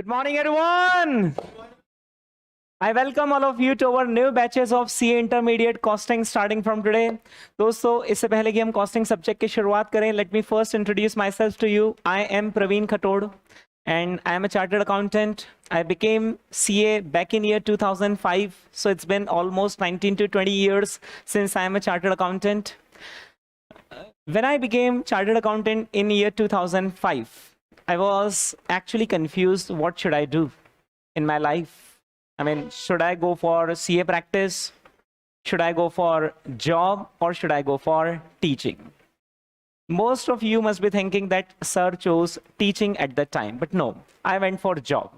Good morning, everyone. I welcome all of you to our new batches of CA Intermediate Costing starting from today. दोस्तों इससे पहले कि हम costing subject की शुरुआत करें, let me first introduce myself to you. I am Praveen Khatod and I am a chartered accountant. I became CA back in year 2005, so it's been almost 19 to 20 years since I am a chartered accountant. When I became chartered accountant in year 2005, I was actually confused. What should I do in my life? I mean, should I go for CA practice? Should I go for job or should I go for teaching? Most of you must be thinking that sir chose teaching at that time, but no, I went for job.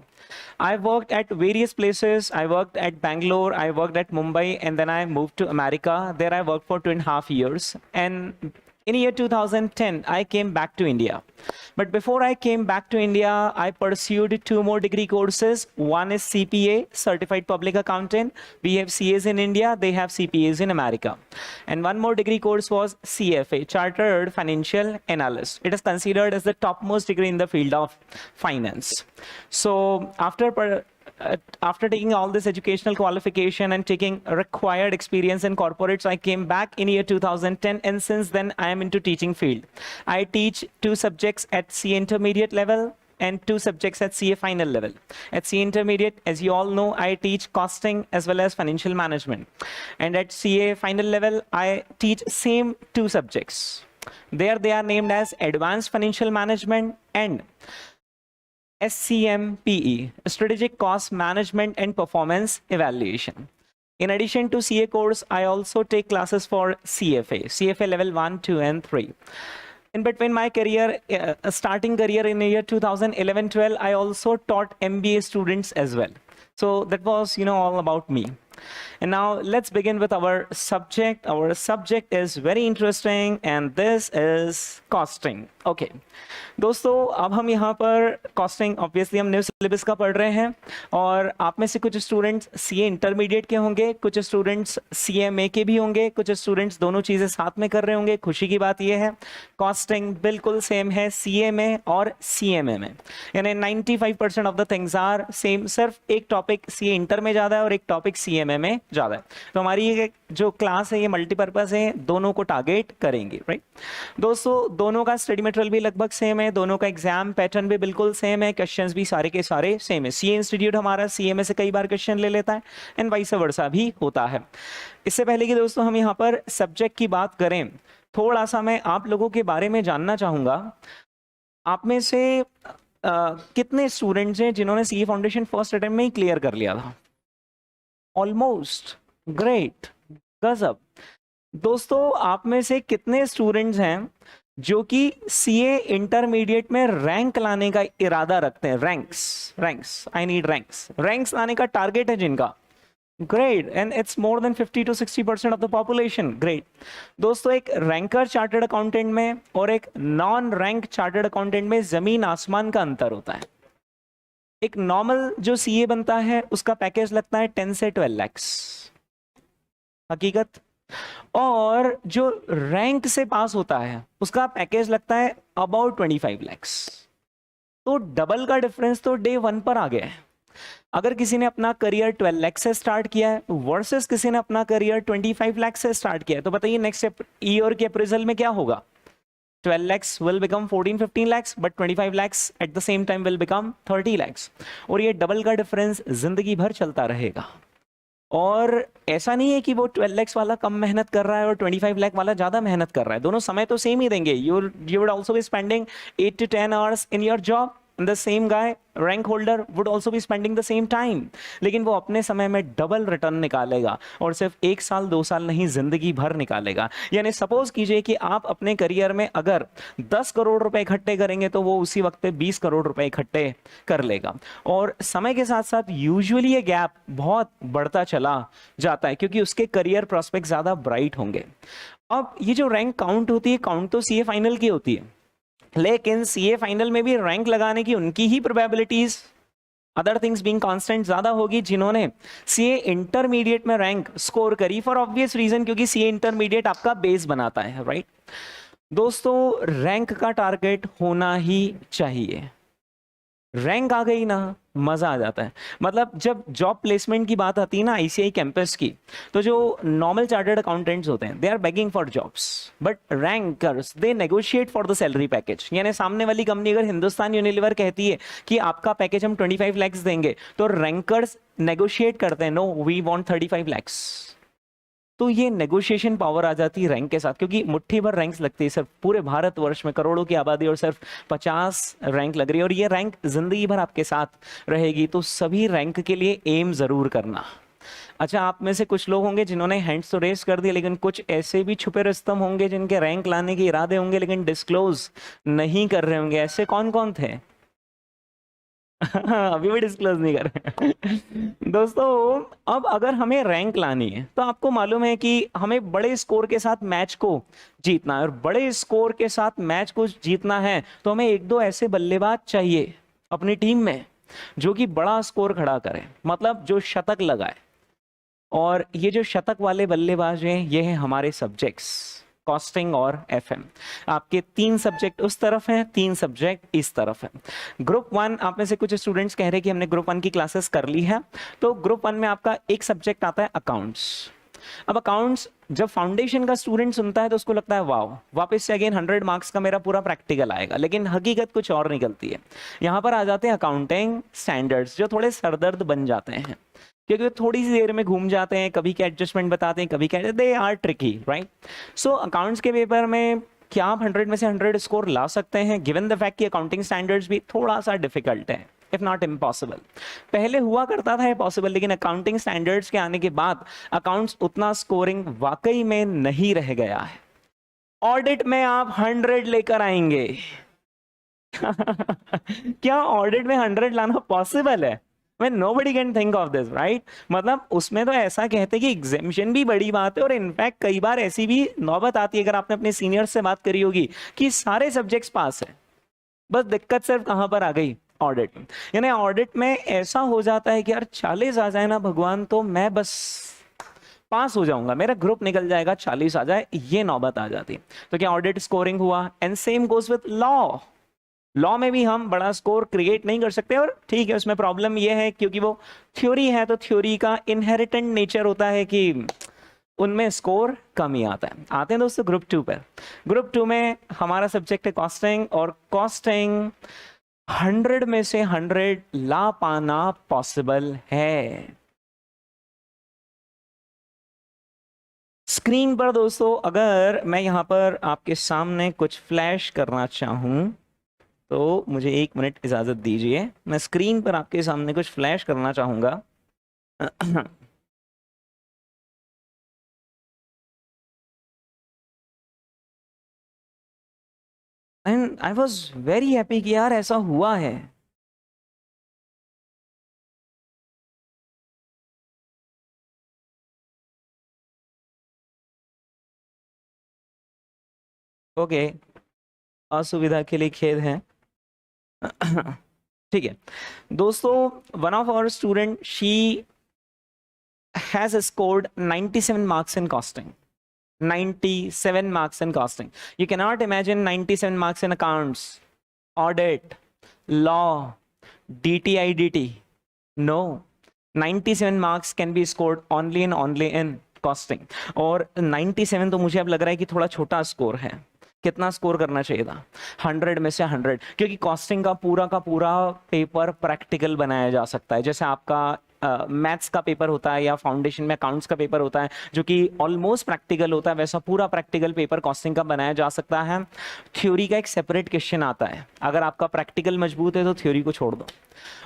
I worked at various places. I worked at Bangalore, I worked at Mumbai, and then I moved to America. There I worked for 2.5 years. And in year 2010, I came back to India. But before I came back to India, I pursued 2 more degree courses. One is CPA, Certified Public Accountant. We have CAs in India, they have CPAs in America. And one more degree course was CFA, Chartered Financial Analyst. It is considered as the topmost degree in the field of finance. So after taking all this educational qualification and taking required experience in corporates, I came back in year 2010, and since then I am into teaching field. I teach 2 subjects at CA intermediate level and 2 subjects at CA final level. At CA intermediate, as you all know, I teach costing as well as financial management. And at CA final level, I teach same 2 subjects. There they are named as Advanced Financial Management and SCMPE, Strategic Cost Management and Performance Evaluation. In addition to CA course, I also take classes for CFA level 1, 2, and 3. In between my career, starting career in the year 2011-12, I also taught MBA students as well. So that was, all about me. And now let's begin with our subject. Our subject is very interesting and this is costing. Okay. दोस्तों अब हम यहाँ पर costing obviously हम new syllabus का पढ़ रहे हैं और आप में से कुछ स्टूडेंट्स सीए इंटरमीडिएट के होंगे, कुछ स्टूडेंट्स सीएमए के भी होंगे, कुछ स्टूडेंट्स दोनों चीज़ें साथ में कर रहे होंगे। खुशी की बात यह है कॉस्टिंग बिल्कुल सेम है सीए में और सीएमए में, यानी 95% of the things are same. सिर्फ एक टॉपिक सीए इंटर में ज़्यादा है और एक टॉपिक सीएमए में ज़्यादा है। तो हमारी ये जो क्लास है ये मल्टीपर्पज़ है, दोनों को टारगेट करेंगे, राइट। दोस्तों दोनों का स्टडी मटेरियल भी लगभग सेम है, दोनों का एग्जाम पैटर्न भी बिल्कुल सेम है, क्वेश्चंस भी सारे के सारे सेम है। सीए इंस्टीट्यूट हमारा सीएमए से कई बार क्वेश्चन ले लेता है एंड वाइस वर्सा भी होता है। इससे पहले कि दोस्तों हम यहाँ पर सब्जेक्ट की बात करें, थोड़ा सा मैं आप लोगों के बारे में जानना चाहूंगा। आप में से कितने स्टूडेंट्स हैं जिन्होंने सीए फाउंडेशन फर्स्ट अटेम्प्ट में ही क्लियर कर लिया था? ऑलमोस्ट, ग्रेट, गजब। दोस्तों आप में से कितने स्टूडेंट्स हैं जो कि सीए इंटरमीडिएट में रैंक लाने का इरादा रखते हैं? रैंक्स आई नीड रैंक्स लाने का टारगेट है जिनका? Great, and it's more than 50 to 60% of the population. Great. दोस्तों एक रैंकर चार्टर्ड अकाउंटेंट में और एक नॉन रैंक चार्टर्ड अकाउंटेंट में जमीन आसमान का अंतर होता है। एक नॉर्मल जो सीए बनता है उसका पैकेज लगता है 10 से 12 lakhs, हकीकत। और जो रैंक से पास होता है उसका पैकेज लगता है अबाउट 25 lakhs। तो डबल का डिफरेंस तो डे 1 पर आ गया है। अगर किसी ने अपना करियर 12 लाख से स्टार्ट किया है वर्सेस किसी ने अपना करियर 25 लाख से स्टार्ट किया है, तो बताइए नेक्स्ट ईयर के अप्रेजल में क्या होगा? 12 lakhs will become 14-15 lakhs, but 25 lakhs at the same time will become 30 lakhs। और ये डबल का डिफरेंस जिंदगी भर चलता रहेगा। और ऐसा नहीं है कि वो 12 lakhs वाला कम मेहनत कर रहा है और 25 lakh वाला ज़्यादा मेहनत कर रहा है, दोनों समय तो सेम ही देंगे। You would also be spending 8 to 10 hours in your job, and the same guy, rank holder, would also be spending the same time। लेकिन वो अपने समय में डबल रिटर्न निकालेगा और सिर्फ 1 साल 2 साल नहीं, जिंदगी भर निकालेगा। यानी सपोज कीजिए कि आप अपने करियर में अगर 10 करोड़ रुपए इकट्ठे करेंगे तो वो उसी वक्त पे 20 करोड़ रुपए इकट्ठे कर लेगा। और समय के साथ साथ यूजुअली ये गैप बहुत बढ़ता चला जाता है क्योंकि उसके करियर प्रोस्पेक्ट ज्यादा ब्राइट होंगे। अब ये जो रैंक काउंट होती है, काउंट तो सीए फाइनल की होती है, लेकिन सीए फाइनल में भी रैंक लगाने की उनकी ही probabilities other things being constant ज्यादा होगी जिन्होंने सीए इंटरमीडिएट में रैंक स्कोर करी, फॉर ऑब्वियस रीजन क्योंकि सीए इंटरमीडिएट आपका बेस बनाता है, राइट। दोस्तों रैंक का टारगेट होना ही चाहिए। रैंक आ गई ना मजा आ जाता है। मतलब जब जॉब प्लेसमेंट की बात आती है ना आईसीआई कैंपस की, तो जो नॉर्मल चार्टर्ड अकाउंटेंट्स होते हैं they are begging for jobs, but rankers they negotiate for the salary package. यानी सामने वाली कंपनी अगर हिंदुस्तान यूनिलीवर कहती है कि आपका पैकेज हम 25 लाख देंगे, तो रैंकर्स नेगोशिएट करते हैं, नो वी वांट 35 लाख। तो ये नेगोशिएशन पावर आ जाती है रैंक के साथ, क्योंकि मुट्ठी भर रैंक्स लगती है सिर्फ पूरे भारतवर्ष में, करोड़ों की आबादी और सिर्फ 50 रैंक लग रही है, और ये रैंक जिंदगी भर आपके साथ रहेगी। तो सभी रैंक के लिए एम जरूर करना। अच्छा, आप में से कुछ लोग होंगे जिन्होंने हैंड्स तो रेस कर दिए, लेकिन कुछ ऐसे भी छुपे रुस्तम होंगे जिनके रैंक लाने के इरादे होंगे लेकिन डिस्क्लोज नहीं कर रहे होंगे। ऐसे कौन कौन थे? अभी भी डिस्क्लोज नहीं कर रहे। दोस्तों, अब अगर हमें रैंक लानी है तो आपको मालूम है कि हमें बड़े स्कोर के साथ मैच को जीतना है, और बड़े स्कोर के साथ मैच को जीतना है तो हमें एक दो ऐसे बल्लेबाज चाहिए अपनी टीम में जो कि बड़ा स्कोर खड़ा करे, मतलब जो शतक लगाए। और ये जो शतक वाले बल्लेबाज हैं ये हैं हमारे सब्जेक्ट्स कॉस्टिंग और एफएम। आपके 3 सब्जेक्ट उस तरफ हैं, 3 सब्जेक्ट इस तरफ हैं। ग्रुप 1, आप में से कुछ स्टूडेंट्स कह रहे हैं कि हमने ग्रुप 1 की क्लासेस कर ली है, तो ग्रुप 1 में आपका एक सब्जेक्ट आता है अकाउंट्स। अब अकाउंट्स जब फाउंडेशन का स्टूडेंट सुनता है तो उसको लगता है वाओ, वापस से अगेन 100 मार्क्स का मेरा पूरा प्रैक्टिकल आएगा, लेकिन हकीकत कुछ और निकलती है। यहाँ पर आ जाते हैं अकाउंटिंग स्टैंडर्ड्स, जो थोड़े सरदर्द बन जाते हैं क्योंकि थोड़ी सी देर में घूम जाते हैं, कभी क्या एडजस्टमेंट बताते हैं, कभी क्या, they are tricky, right. So accounts के पेपर में क्या आप 100 में से 100 स्कोर ला सकते हैं, गिवन द फैक्ट कि अकाउंटिंग स्टैंडर्ड्स भी थोड़ा सा डिफिकल्ट है, इफ नॉट इम्पॉसिबल। पहले हुआ करता था पॉसिबल, लेकिन अकाउंटिंग स्टैंडर्ड्स के आने के बाद अकाउंट्स उतना स्कोरिंग वाकई में नहीं रह गया है। ऑडिट में आप 100 लेकर आएंगे। क्या ऑडिट में 100 लाना पॉसिबल है? मैं nobody can think of this, right? मतलब उसमें तो ऐसा कहते हैं कि एग्जामिशन भी बड़ी बात है, और इनफैक्ट कई बार ऐसी भी नौबत आती है, अगर आपने अपने सीनियर्स से बात करी होगी, कि सारे सब्जेक्ट्स पास है, बस दिक्कत सिर्फ कहां पर आ गई? ऑडिट। यानी ऑडिट में ऐसा हो जाता है कि यार 40 आ जाए ना भगवान, तो मैं बस पास हो जाऊंगा, मेरा ग्रुप निकल जाएगा, 40 आ जाए, ये नौबत आ जाती है। तो क्या ऑडिट स्कोरिंग हुआ? And same goes with law. Law में भी हम बड़ा स्कोर क्रिएट नहीं कर सकते, और ठीक है, उसमें प्रॉब्लम यह है क्योंकि वो थ्योरी है, तो थ्योरी का इनहेरिटेंट नेचर होता है कि उनमें स्कोर कम ही आता है। आते हैं दोस्तों ग्रुप 2 पर। ग्रुप 2 में हमारा सब्जेक्ट है कॉस्टिंग, और कॉस्टिंग 100 में से 100 ला पाना पॉसिबल है। स्क्रीन पर दोस्तों अगर मैं यहां पर आपके सामने कुछ फ्लैश करना चाहूं तो मुझे 1 मिनट इजाजत दीजिए, मैं स्क्रीन पर आपके सामने कुछ फ्लैश करना चाहूंगा। And I was very happy कि यार ऐसा हुआ है। ओके, असुविधा के लिए खेद है। ठीक है दोस्तों, one of our student she has scored 97 marks in costing. 97 marks in costing. You cannot imagine 97 marks in accounts, audit, law, DTIDT. No, 97 marks can be scored only in costing. और 97 तो मुझे अब लग रहा है कि थोड़ा छोटा स्कोर है। कितना स्कोर करना चाहिए था? 100 में से 100, क्योंकि कॉस्टिंग का पूरा पेपर प्रैक्टिकल बनाया जा सकता है। जैसे आपका मैथ्स का पेपर होता है या फाउंडेशन में अकाउंट्स का पेपर होता है जो कि ऑलमोस्ट प्रैक्टिकल होता है, वैसा पूरा प्रैक्टिकल पेपर कॉस्टिंग का बनाया जा सकता है। थ्योरी का एक सेपरेट क्वेश्चन आता है, अगर आपका प्रैक्टिकल मजबूत है तो थ्योरी को छोड़ दो,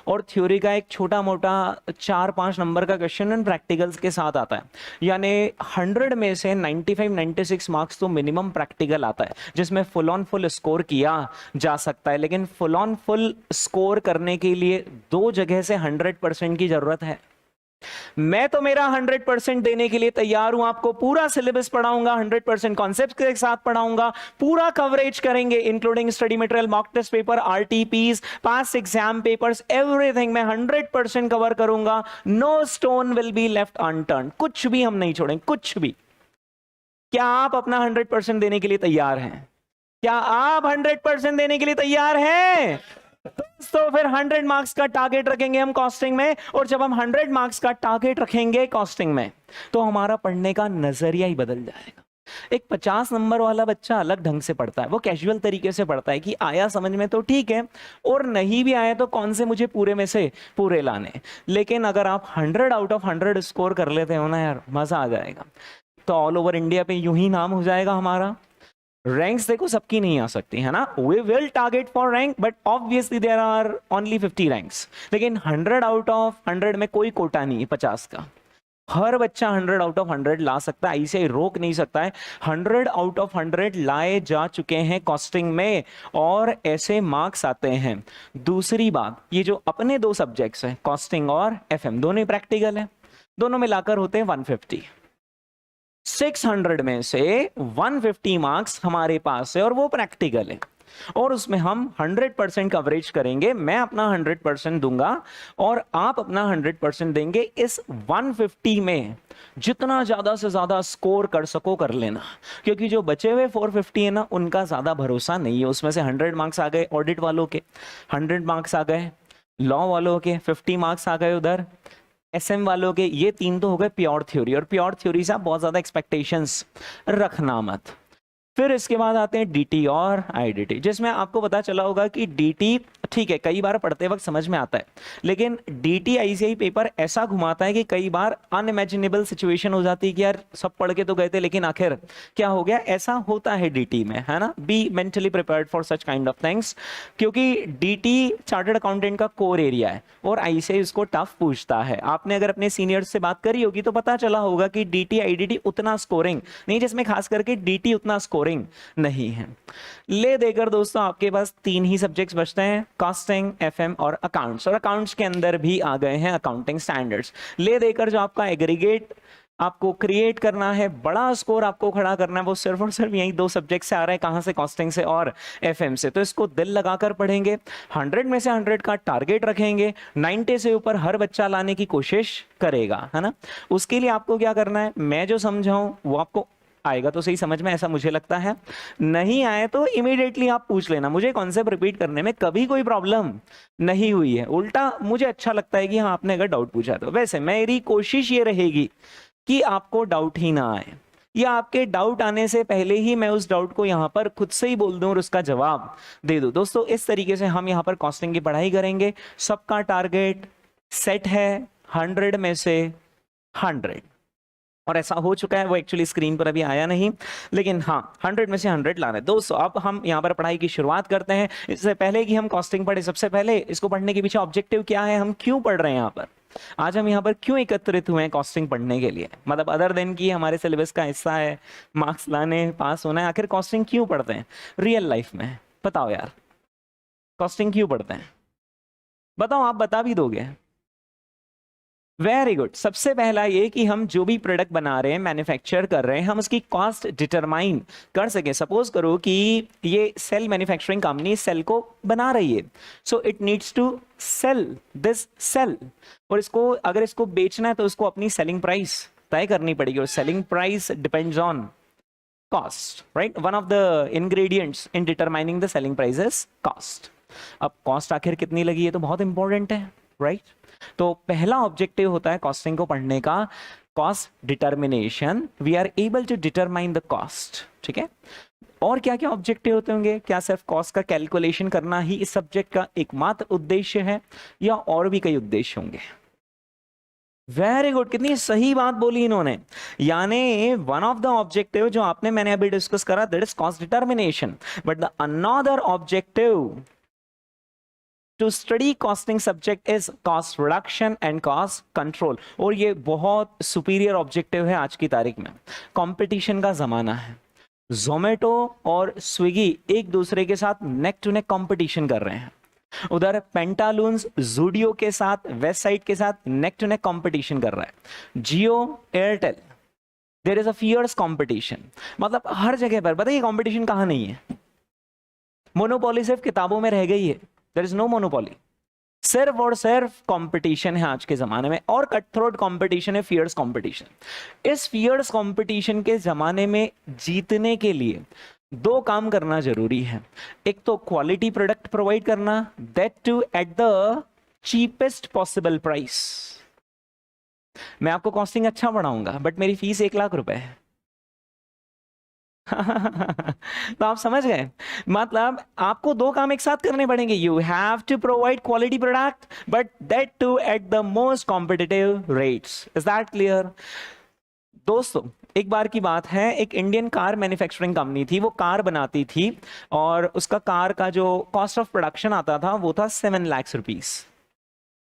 और थ्योरी का एक छोटा मोटा 4-5 नंबर का क्वेश्चन प्रैक्टिकल्स के साथ आता है। यानी 100 में से 95-96 मार्क्स तो मिनिमम प्रैक्टिकल आता है, जिसमें फुल ऑन फुल स्कोर किया जा सकता है। लेकिन फुल ऑन फुल स्कोर करने के लिए 2 जगह से 100% की जरूरत है। मैं तो मेरा 100% देने के लिए तैयार हूं, आपको पूरा सिलेबस पढ़ाऊंगा, 100% कॉन्सेप्ट के साथ पढ़ाऊंगा, पूरा कवरेज करेंगे including study material, mock test paper, RTPs, pass exam papers, everything मैं 100% कवर करूंगा। No stone will be left unturn, कुछ भी हम नहीं छोड़ेंगे, कुछ भी। क्या आप अपना 100% देने के लिए तैयार हैं? क्या आप 100% देने के लिए तैयार हैं? दोस्तों फिर 100 मार्क्स का टारगेट रखेंगे हम कॉस्टिंग में, और जब हम 100 मार्क्स का टारगेट रखेंगे कॉस्टिंग में तो हमारा पढ़ने का नजरिया ही बदल जाएगा। एक 50 नंबर वाला बच्चा अलग ढंग से पढ़ता है, वो कैजुअल तरीके से पढ़ता है कि आया समझ में तो ठीक है, और नहीं भी आया तो कौन से मुझे पूरे में से पूरे लाने। लेकिन अगर आप 100 आउट ऑफ 100 स्कोर कर लेते हो ना यार, मजा आ जाएगा। तो ऑल ओवर इंडिया पे यूं ही नाम हो जाएगा हमारा। रैंक्स देखो सबकी नहीं आ सकती है ना, we will target for rank, but obviously there are only 50 ranks. लेकिन 100 आउट ऑफ 100 में कोई कोटा नहीं है 50 का, हर बच्चा 100 आउट ऑफ 100 ला सकता है, ऐसे रोक नहीं सकता है। 100 आउट ऑफ 100 लाए जा चुके हैं कॉस्टिंग में, और ऐसे मार्क्स आते हैं। दूसरी बात, ये जो अपने दो सब्जेक्ट्स हैं कॉस्टिंग और एफएम, दोनों ही प्रैक्टिकल है, दोनों मिलाकर होते हैं 150। 600 में से 150 मार्क्स हमारे पास है और वो प्रैक्टिकल है, और उसमें हम 100% कवरेज करेंगे। मैं अपना 100% दूंगा और आप अपना 100% देंगे। इस 150 में जितना ज्यादा से ज्यादा स्कोर कर सको कर लेना, क्योंकि जो बचे हुए 450 है ना, उनका ज्यादा भरोसा नहीं है। उसमें से 100 मार्क्स आ गए ऑडिट वालों के, 100 मार्क्स आ गए लॉ वालों के, 50 मार्क्स आ गए उधर एसएम वालों के। ये 3 तो हो गए प्योर थ्योरी, और प्योर थ्योरी से आप बहुत ज्यादा एक्सपेक्टेशंस रखना मत। फिर इसके बाद आते हैं डीटी और आईडीटी, जिसमें आपको पता चला होगा कि डीटी ठीक है कई बार पढ़ते वक्त समझ में आता है, लेकिन डीटी आईसीआई पेपर ऐसा घुमाता है कि कई बार अनइमेजिनेबल सिचुएशन हो जाती है कि यार सब पढ़ के तो गए थे लेकिन आखिर क्या हो गया। ऐसा होता है डीटी में, है ना। Be mentally prepared for such kind of things, क्योंकि डीटी चार्टर्ड अकाउंटेंट का कोर एरिया है और आईसीआई उसको टफ पूछता है। आपने अगर अपने सीनियर्स से बात करी होगी तो पता चला होगा कि डीटी आईडीटी उतना स्कोरिंग नहीं, जिसमें खास करके डीटी उतना स्कोरिंग नहीं है। ले देकर दोस्तों आपके पास 3 ही सब्जेक्ट्स बचते हैं, कॉस्टिंग, एफएम और अकाउंट्स, और अकाउंट्स के अंदर भी आ गए हैं अकाउंटिंग स्टैंडर्ड्स। ले देकर जो आपका एग्रीगेट आपको क्रिएट करना है, बड़ा स्कोर आपको खड़ा करना है, वो सिर्फ और सिर्फ यही 2 सब्जेक्ट से आ रहा है। कहां से? कॉस्टिंग से और एफएम से। तो इसको दिल लगाकर पढ़ेंगे, 100 में से 100 का टारगेट रखेंगे, 90 से ऊपर हर बच्चा लाने की कोशिश करेगा, है ना। उसके लिए आपको क्या करना है, मैं जो समझाऊं वो आपको आएगा तो सही समझ में, ऐसा मुझे लगता है। नहीं आए तो इमीडिएटली आप पूछ लेना, मुझे कॉन्सेप्ट रिपीट करने में कभी कोई प्रॉब्लम नहीं हुई है। उल्टा मुझे अच्छा लगता है कि हाँ आपने अगर डाउट पूछा तो। वैसे मेरी कोशिश ये रहेगी कि आपको डाउट ही ना आए, या आपके डाउट आने से पहले ही मैं उस डाउट को यहाँ पर खुद से ही बोल दूं और उसका जवाब दे दूं। दोस्तों इस तरीके से हम यहाँ पर कॉस्टिंग की पढ़ाई करेंगे। सबका टारगेट सेट है 100 में से 100, और ऐसा हो चुका है, वो एक्चुअली स्क्रीन पर अभी आया नहीं, लेकिन हाँ 100 में से 100 लाना है। दोस्तों अब हम यहाँ पर पढ़ाई की शुरुआत करते हैं। इससे पहले कि हम कॉस्टिंग पढ़े, सबसे पहले इसको पढ़ने के पीछे ऑब्जेक्टिव क्या है, हम क्यों पढ़ रहे हैं यहाँ पर, आज हम यहाँ पर क्यों एकत्रित हुए हैं कॉस्टिंग पढ़ने के लिए। मतलब अदर देन की हमारे सिलेबस का हिस्सा है, मार्क्स लाने, पास होना है, आखिर कॉस्टिंग क्यों पढ़ते हैं रियल लाइफ में? बताओ यार, कॉस्टिंग क्यों पढ़ते हैं? बताओ, आप बता भी दोगे। Very good. सबसे पहला ये कि हम जो भी प्रोडक्ट बना रहे हैं, मैन्युफैक्चर कर रहे हैं, हम उसकी कॉस्ट डिटरमाइन कर सके। सपोज करो कि ये सेल मैन्युफैक्चरिंग कंपनी सेल को बना रही है, so it needs to sell this cell, और इसको अगर इसको बेचना है तो उसको अपनी सेलिंग प्राइस तय करनी पड़ेगी, और selling price depends on cost, right. One of the ingredients in determining the selling price is cost. अब कॉस्ट आखिर कितनी लगी है तो बहुत इंपॉर्टेंट है, राइट। तो पहला ऑब्जेक्टिव होता है कॉस्टिंग को पढ़ने का, cost determination. We are able to determine the cost, ठीक है। और क्या क्या ऑब्जेक्टिव होते होंगे? क्या सिर्फ कॉस्ट का कैलकुलेशन करना ही इस सब्जेक्ट का एकमात्र उद्देश्य है, या और भी कई उद्देश्य होंगे? वेरी गुड, कितनी सही बात बोली इन्होंने। यानी वन ऑफ द ऑब्जेक्टिव जो मैंने अभी डिस्कस करा, that is cost determination, but the another objective to study costing subject is cost reduction and cost control. और ये बहुत सुपीरियर ऑब्जेक्टिव है आज की तारीख में। कंपटीशन का जमाना है, जोमेटो और स्विगी एक दूसरे के साथ नेक टू नेक कंपटीशन कर रहे हैं। उधर पेंटालून्स जूडियो के साथ, वेस्ट साइड के साथ नेक टू नेक कंपटीशन कर रहा है। Jio, Airtel, there is a fierce competition. मतलब हर जगह पर, बताइए कंपटीशन कहां नहीं है? मोनोपोली सिर्फ किताबों में रह गई है, देयर इज नो मोनोपोली। सिर्फ और सिर्फ कंपटीशन है आज के जमाने में, और कट थ्रोट कंपटीशन है, फियर्स कंपटीशन। इस फियर्स कंपटीशन के जमाने में जीतने के लिए दो काम करना जरूरी है, एक तो क्वालिटी प्रोडक्ट प्रोवाइड करना, that too at the cheapest possible price. मैं आपको कॉस्टिंग अच्छा बढ़ाऊंगा बट मेरी फीस 1,00,000 रुपए है। तो आप समझ गए, मतलब आपको दो काम एक साथ करने पड़ेंगे। You have to provide quality product but that too at the most competitive rates. Is that clear? दोस्तों एक बार की बात है, एक इंडियन कार मैन्युफैक्चरिंग कंपनी थी, वो कार बनाती थी और उसका कार का जो कॉस्ट ऑफ प्रोडक्शन आता था वो था 7 लाख रुपीस,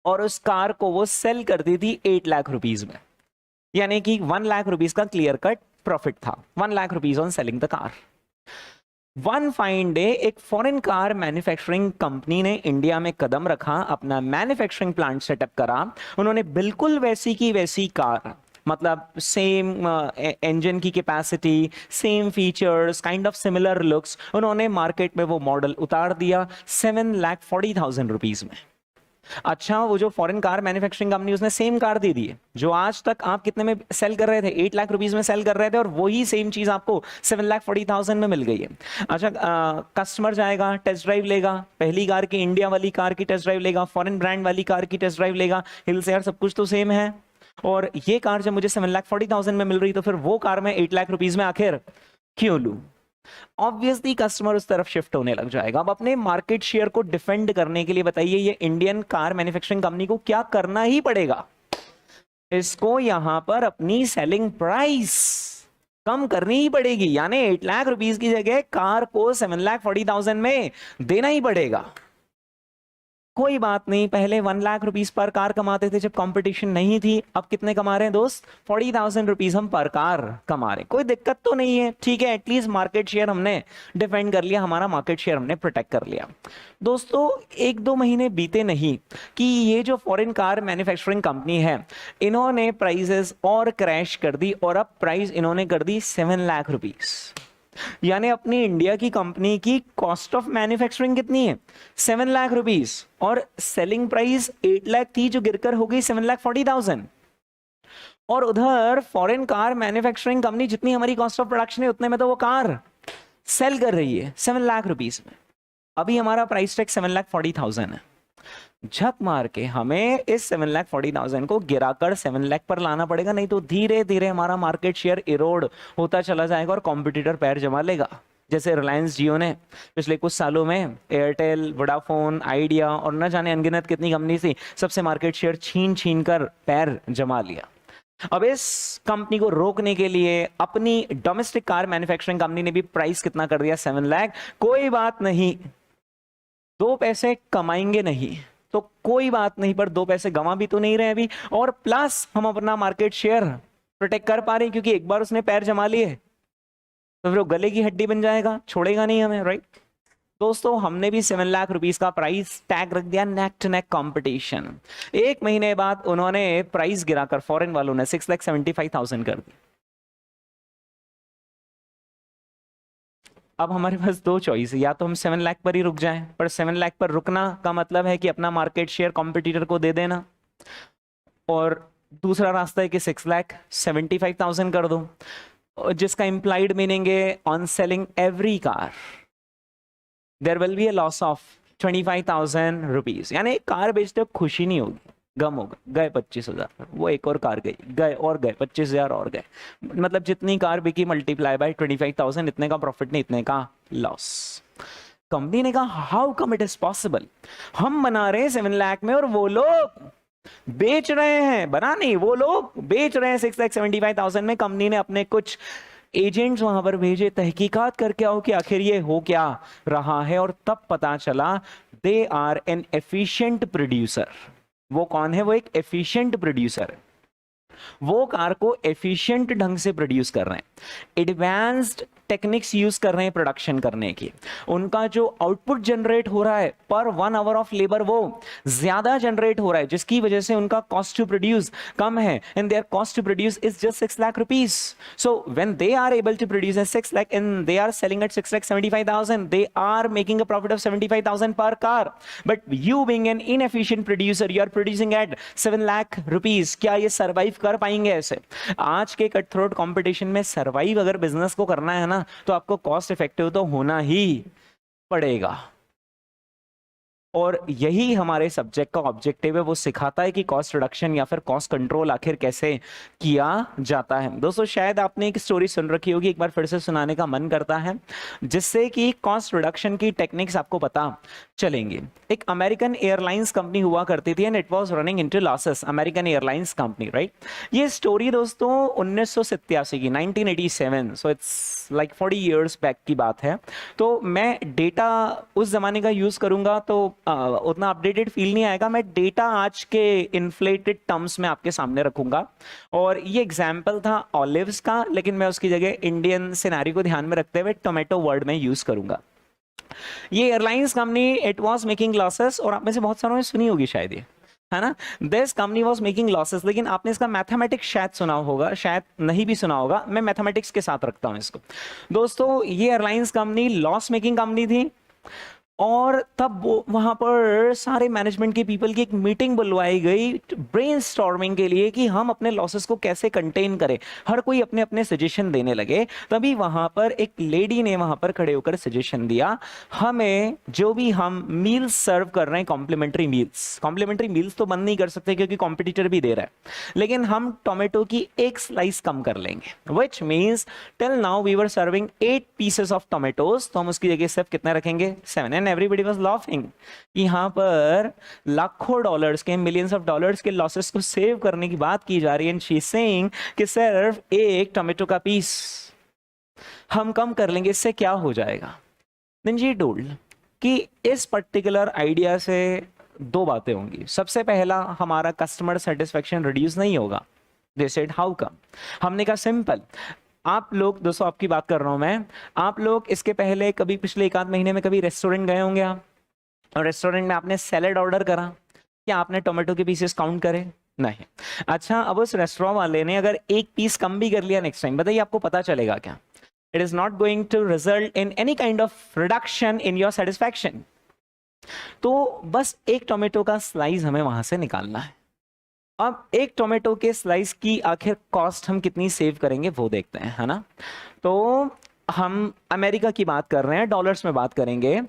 और उस कार को वो सेल करती थी 8 लाख रुपीस में, यानी कि 1 लाख रुपीस का क्लियर कट प्रॉफिट था, 1 lakh rupees on selling the car. One fine day एक फॉरेन कार मैन्युफैक्चरिंग कंपनी ने इंडिया में कदम रखा, अपना मैन्युफैक्चरिंग प्लांट सेटअप करा। उन्होंने बिल्कुल वैसी की वैसी कार, मतलब सेम इंजन की capacity, same features, kind of similar looks, उन्होंने मार्केट में वो मॉडल उतार दिया 7,40,000 रुपीस में। अच्छा, वो जो फॉरेन कार मैन्युफैक्चरिंग कंपनी, उसने सेम कार दे दी है जो आज तक आप कितने में सेल कर रहे थे, 8 लाख रुपीस में सेल कर रहे थे, और वही सेम चीज आपको 7,40,000 में मिल गई है। अच्छा, कस्टमर जाएगा, टेस्ट ड्राइव लेगा, पहली कार की, इंडिया वाली कार की टेस्ट ड्राइव लेगा, फॉरेन ब्रांड वाली कार की टेस्ट ड्राइव लेगा, हिल से यार सब कुछ तो सेम है, और ये कार जब मुझे 7,40,000 में मिल रही तो फिर वो कार मैं 8 लाख रुपीस में आखिर क्यों लूं? ऑब्वियसली कस्टमर उस तरफ शिफ्ट होने लग जाएगा। अब अपने मार्केट शेयर को डिफेंड करने के लिए बताइए ये इंडियन कार मैन्युफैक्चरिंग कंपनी को क्या करना ही पड़ेगा? इसको यहां पर अपनी सेलिंग प्राइस कम करनी ही पड़ेगी, यानी 8 लाख रुपीस की जगह कार को 7,40,000 में देना ही पड़ेगा। कोई बात नहीं, पहले 1 लाख रुपीस पर कार कमाते थे जब कंपटीशन नहीं थी, अब कितने कमा रहे हैं दोस्त? 40,000 रुपीस हम पर कार कमा रहे हैं। कोई दिक्कत तो नहीं है, ठीक है, एटलीस्ट मार्केट शेयर हमने डिफेंड कर लिया, हमारा मार्केट शेयर हमने प्रोटेक्ट कर लिया। दोस्तों 1-2 महीने बीते नहीं कि ये जो फॉरेन कार मैन्युफैक्चरिंग कंपनी है, इन्होंने प्राइसेस और क्रैश कर दी, और अब प्राइस इन्होंने कर दी 7 लाख रुपीस। यानी अपनी इंडिया की कंपनी की कॉस्ट ऑफ मैन्युफैक्चरिंग कितनी है? 7 लाख रुपीस, और सेलिंग प्राइस 8 लाख थी जो गिरकर हो गई 7,40,000। और उधर फॉरेन कार मैन्युफैक्चरिंग कंपनी जितनी हमारी कॉस्ट ऑफ प्रोडक्शन है उतने में तो वो कार सेल कर रही है 7 लाख रुपीस में। अभी हमारा प्राइस टैग 7,40,000 है। झक मार के हमें इस 7,40,000 को गिराकर 7 लाख पर लाना पड़ेगा, नहीं तो धीरे धीरे हमारा मार्केट शेयर इरोड होता चला जाएगा और कॉम्पिटिटर पैर जमा लेगा। जैसे रिलायंस जियो ने पिछले कुछ सालों में एयरटेल, वोडाफोन, आइडिया और न जाने अनगिनत कितनी कंपनी थी, सबसे मार्केट शेयर छीन छीन कर पैर जमा लिया। अब इस कंपनी को रोकने के लिए अपनी डोमेस्टिक कार मैन्युफैक्चरिंग कंपनी ने भी प्राइस कितना कर दिया? 7 लाख। कोई बात नहीं, 2 पैसे कमाएंगे नहीं तो कोई बात नहीं, पर 2 पैसे गंवा भी तो नहीं रहे अभी, और प्लस हम अपना मार्केट शेयर प्रोटेक्ट कर पा रहे हैं, क्योंकि एक बार उसने पैर जमा लिए तो फिर वो गले की हड्डी बन जाएगा, छोड़ेगा नहीं हमें, राइट? दोस्तों हमने भी 7 लाख रुपीस का प्राइस टैग रख दिया, नेक टू नेक कंपटीशन। 1 महीने बाद उन्होंने प्राइस गिराकर, फॉरेन वालों ने 6,75,000 कर दी। अब हमारे पास 2 चॉइस है, या तो हम 7 लाख पर ही रुक जाएं, पर 7 लाख पर रुकना का मतलब है कि अपना मार्केट शेयर कॉम्पिटिटर को दे देना, और दूसरा रास्ता है कि 6,75,000 कर दो, जिसका इंप्लाइड मीनिंग है on selling every car there will be a loss of 25,000 rupees. यानी कार बेचते खुशी नहीं होगी, गम होगा, गए 25,000, वो एक और कार गई, गए और गए 25,000 और गए, मतलब जितनी कार बिकी मल्टीप्लाई बाय 25,000, इतने का प्रॉफिट नहीं, इतने का लॉस। कंपनी ने कहा how come it is possible, हम बना रहे हैं 7 लाख में और वो लोग बेच रहे हैं, बना नहीं, वो लोग बेच रहे हैं 6,75,000 में। कंपनी ने अपने कुछ एजेंट्स वहां पर भेजे, तहकीकात करके आओ कि आखिर ये हो क्या रहा है, और तब पता चला they are an efficient producer. वो कौन है? वो एक एफिशिएंट प्रोड्यूसर है, वो कार को एफिशिएंट ढंग से प्रोड्यूस कर रहे हैं, एडवांस्ड टेक्निक्स यूज कर रहे हैं प्रोडक्शन करने की। उनका जो आउटपुट जनरेट हो रहा है पर 1 आवर ऑफ लेबर वो ज्यादा जनरेट हो रहा है, जिसकी वजह से उनका कॉस्ट टू प्रोड्यूस कम है, and their cost to produce is just 6 lakh rupees. So when they are able to produce at 6 lakh and they are selling at 6,75,000, they are making a profit of 75,000 per car. But you being an inefficient producer, you are producing at 7 lakh rupees, क्या ये survive कर कर पाएंगे ऐसे। आज के cut throat competition में survive अगर बिजनेस को करना है ना, तो आपको कॉस्ट इफेक्टिव तो होना ही पड़ेगा। और यही हमारे सब्जेक्ट का ऑब्जेक्टिव है, वो सिखाता है कि कॉस्ट रिडक्शन या फिर कॉस्ट कंट्रोल आखिर कैसे किया जाता है। दोस्तों शायद आपने एक स्टोरी सुन रखी होगी, एक बार फिर से सुनाने का मन करता है, जिससे कि कॉस्ट रिडक्शन की टेक्निक्स आपको पता चलेंगे। एक अमेरिकन एयरलाइंस कंपनी हुआ करती थी and it was running into losses, American airlines company, right. ये स्टोरी दोस्तों 1987 की, 1987, so it's like 40 years back की बात है। तो मैं डेटा उस जमाने का यूज करूंगा तो उतना अपडेटेड फील नहीं आएगा। मैं डेटा आज के इन्फ्लेटेड टर्म्स में आपके सामने रखूंगा। और ये एग्जाम्पल था ऑलिव्स का, लेकिन मैं उसकी जगह इंडियन सिनेरियो को ध्यान में रखते हुए टोमेटो वर्ड में यूज करूंगा। ये airlines company it was making losses, और आप में से बहुत सारों ने सुनी होगी शायद ये, है ना, this company was making losses. लेकिन आपने इसका मैथमेटिक्स शायद सुना होगा, शायद नहीं भी सुना होगा, मैं मैथमेटिक्स के साथ रखता हूं इसको। दोस्तों ये airlines company loss making company थी, और तब वहां पर सारे मैनेजमेंट के पीपल की एक मीटिंग बुलवाई गई ब्रेनस्टॉर्मिंग के लिए कि हम अपने लॉसेस को कैसे कंटेन करें। हर कोई अपने अपने सजेशन देने लगे। तभी वहां पर एक लेडी ने वहां पर खड़े होकर सजेशन दिया, हमें जो भी हम मील्स सर्व कर रहे हैं, कॉम्प्लीमेंट्री मील्स तो बंद नहीं कर सकते क्योंकि कॉम्पिटिटर भी दे रहा है, लेकिन हम टोमेटो की एक स्लाइस कम कर लेंगे, which means till now we were serving 8 pieces of tomatoes, तो हम उसकी जगह सिर्फ कितना रखेंगे, 7। And everybody was laughing. यहां पर लाखों डॉलर्स के, मिलियंस ऑफ डॉलर्स के लॉसेस को सेव करने की बात की जा रही है। एंड शी इज सेइंग कि सिर्फ एक टोमेटो का पीस हम कम कर लेंगे, इससे क्या हो जाएगा। देन शी टोल्ड कि इस पर्टिकुलर आइडिया से दो बातें होंगी। सबसे पहला, हमारा कस्टमर सेटिस्फेक्शन रिड्यूस नहीं होगा। They said how come. हमने कहा सिंपल, आप लोग, दोस्तों आपकी बात कर रहा हूं मैं, आप लोग इसके पहले कभी पिछले 1 आध महीने में कभी रेस्टोरेंट गए होंगे आप, और रेस्टोरेंट में आपने सैलेड ऑर्डर करा, क्या आपने टोमेटो के पीसेस काउंट करे? नहीं। अच्छा, अब उस रेस्टोरेंट वाले ने अगर एक पीस कम भी कर लिया नेक्स्ट टाइम, बताइए आपको पता चलेगा क्या? It is not going to result in any kind of reduction in your satisfaction. तो बस एक टोमेटो का स्लाइस हमें वहां से निकालना है। अब एक टोमेटो के स्लाइस की आखिर कॉस्ट हम कितनी सेव करेंगे वो देखते हैं, है ना। तो हम अमेरिका की बात कर रहे हैं, डॉलर्स में बात करेंगे।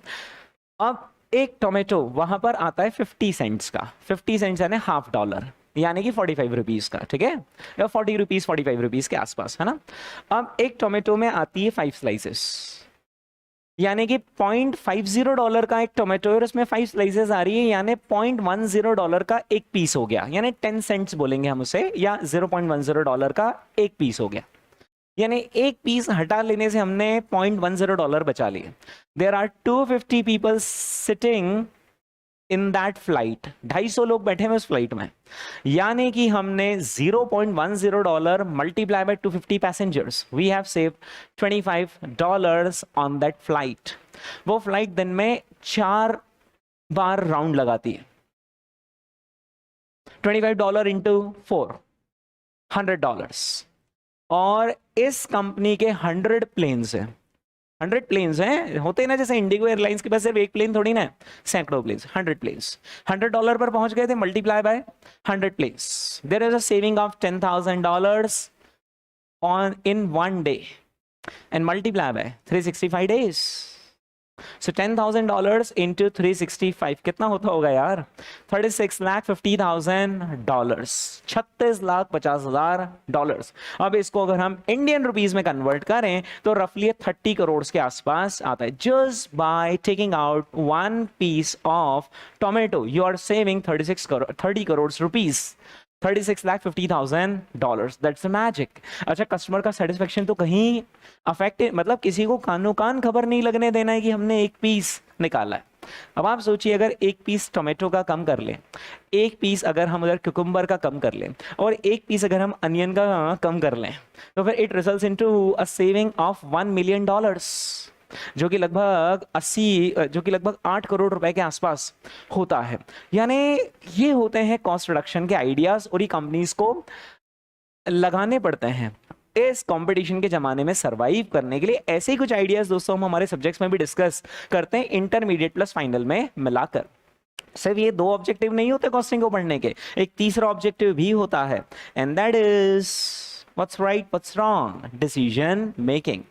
अब एक टोमेटो वहां पर आता है 50 सेंट्स का, 50 सेंट्स यानी $1/2, यानी कि 45 रुपीज का, ठीक है, या 40 रुपीज 45 रुपीज के आसपास, है ना। अब एक टोमेटो में आती है 5 स्लाइसेस, यानी कि $0.50 का एक टोमेटो है और उसमें 5 स्लाइसेस आ रही है, यानी $0.10 का एक पीस हो गया, यानी 10 सेंट्स बोलेंगे हम उसे, या $0.10 का एक पीस हो गया, यानी एक पीस हटा लेने से हमने $0.10 बचा लिए। There are 250 people sitting in that flight, 250 लोग बैठे हुए उस फ्लाइट में, यानी कि हमने $0.10 multiply by 250 passengers, we have save $25 on that flight. वो फ्लाइट दिन में 4 बार राउंड लगाती है, $25 इंटू 4, $100। और इस कंपनी के 100 प्लेन्स हैं, 100 प्लेन्स हैं, होते हैं ना, जैसे इंडिगो एयरलाइंस के पास सिर्फ एक प्लेन थोड़ी ना है, सैकड़ों प्लेन्स, 100 प्लेन्स, $100 पर पहुंच गए थे, multiply by 100 planes, there is a saving of $10,000 on in 1 day and multiply by 365 days। So $10,000 into 365 कितना होता होगा यार? $36,50,000, $36,50,000। अब इसको अगर हम इंडियन रुपीज में कन्वर्ट करें तो रफली 30 करोड़ के आसपास आता है। Just by taking out 1 piece of tomato you are saving 30 crore rupees, $36,50,000। That's a magic. अच्छा, कस्टमर का सेटिस्फेक्शन तो कहीं अफेक्ट, मतलब किसी को कानो कान खबर नहीं लगने देना है कि हमने एक पीस निकाला है। अब आप सोचिए, अगर एक पीस टोमेटो का कम कर लें, एक पीस अगर हम उधर कुकुम्बर का कम कर लें, और एक पीस अगर हम अनियन का कम कर लें, तो फिर it results into a saving of $1 million, जो कि लगभग 8 करोड़ रुपए के आसपास होता है। यानी ये होते हैं कॉस्ट रिडक्शन के आइडियाज, और ये कंपनीज को लगाने पड़ते हैं इस कंपटीशन के जमाने में सरवाइव करने के लिए। ऐसे ही कुछ आइडियाज दोस्तों हम हमारे सब्जेक्ट्स में भी डिस्कस करते हैं, इंटरमीडिएट प्लस फाइनल में मिलाकर। सिर्फ ये दो ऑब्जेक्टिव नहीं होते कॉस्टिंग को पढ़ने के, एक तीसरा ऑब्जेक्टिव भी होता है, and that is what's right what's wrong, decision making.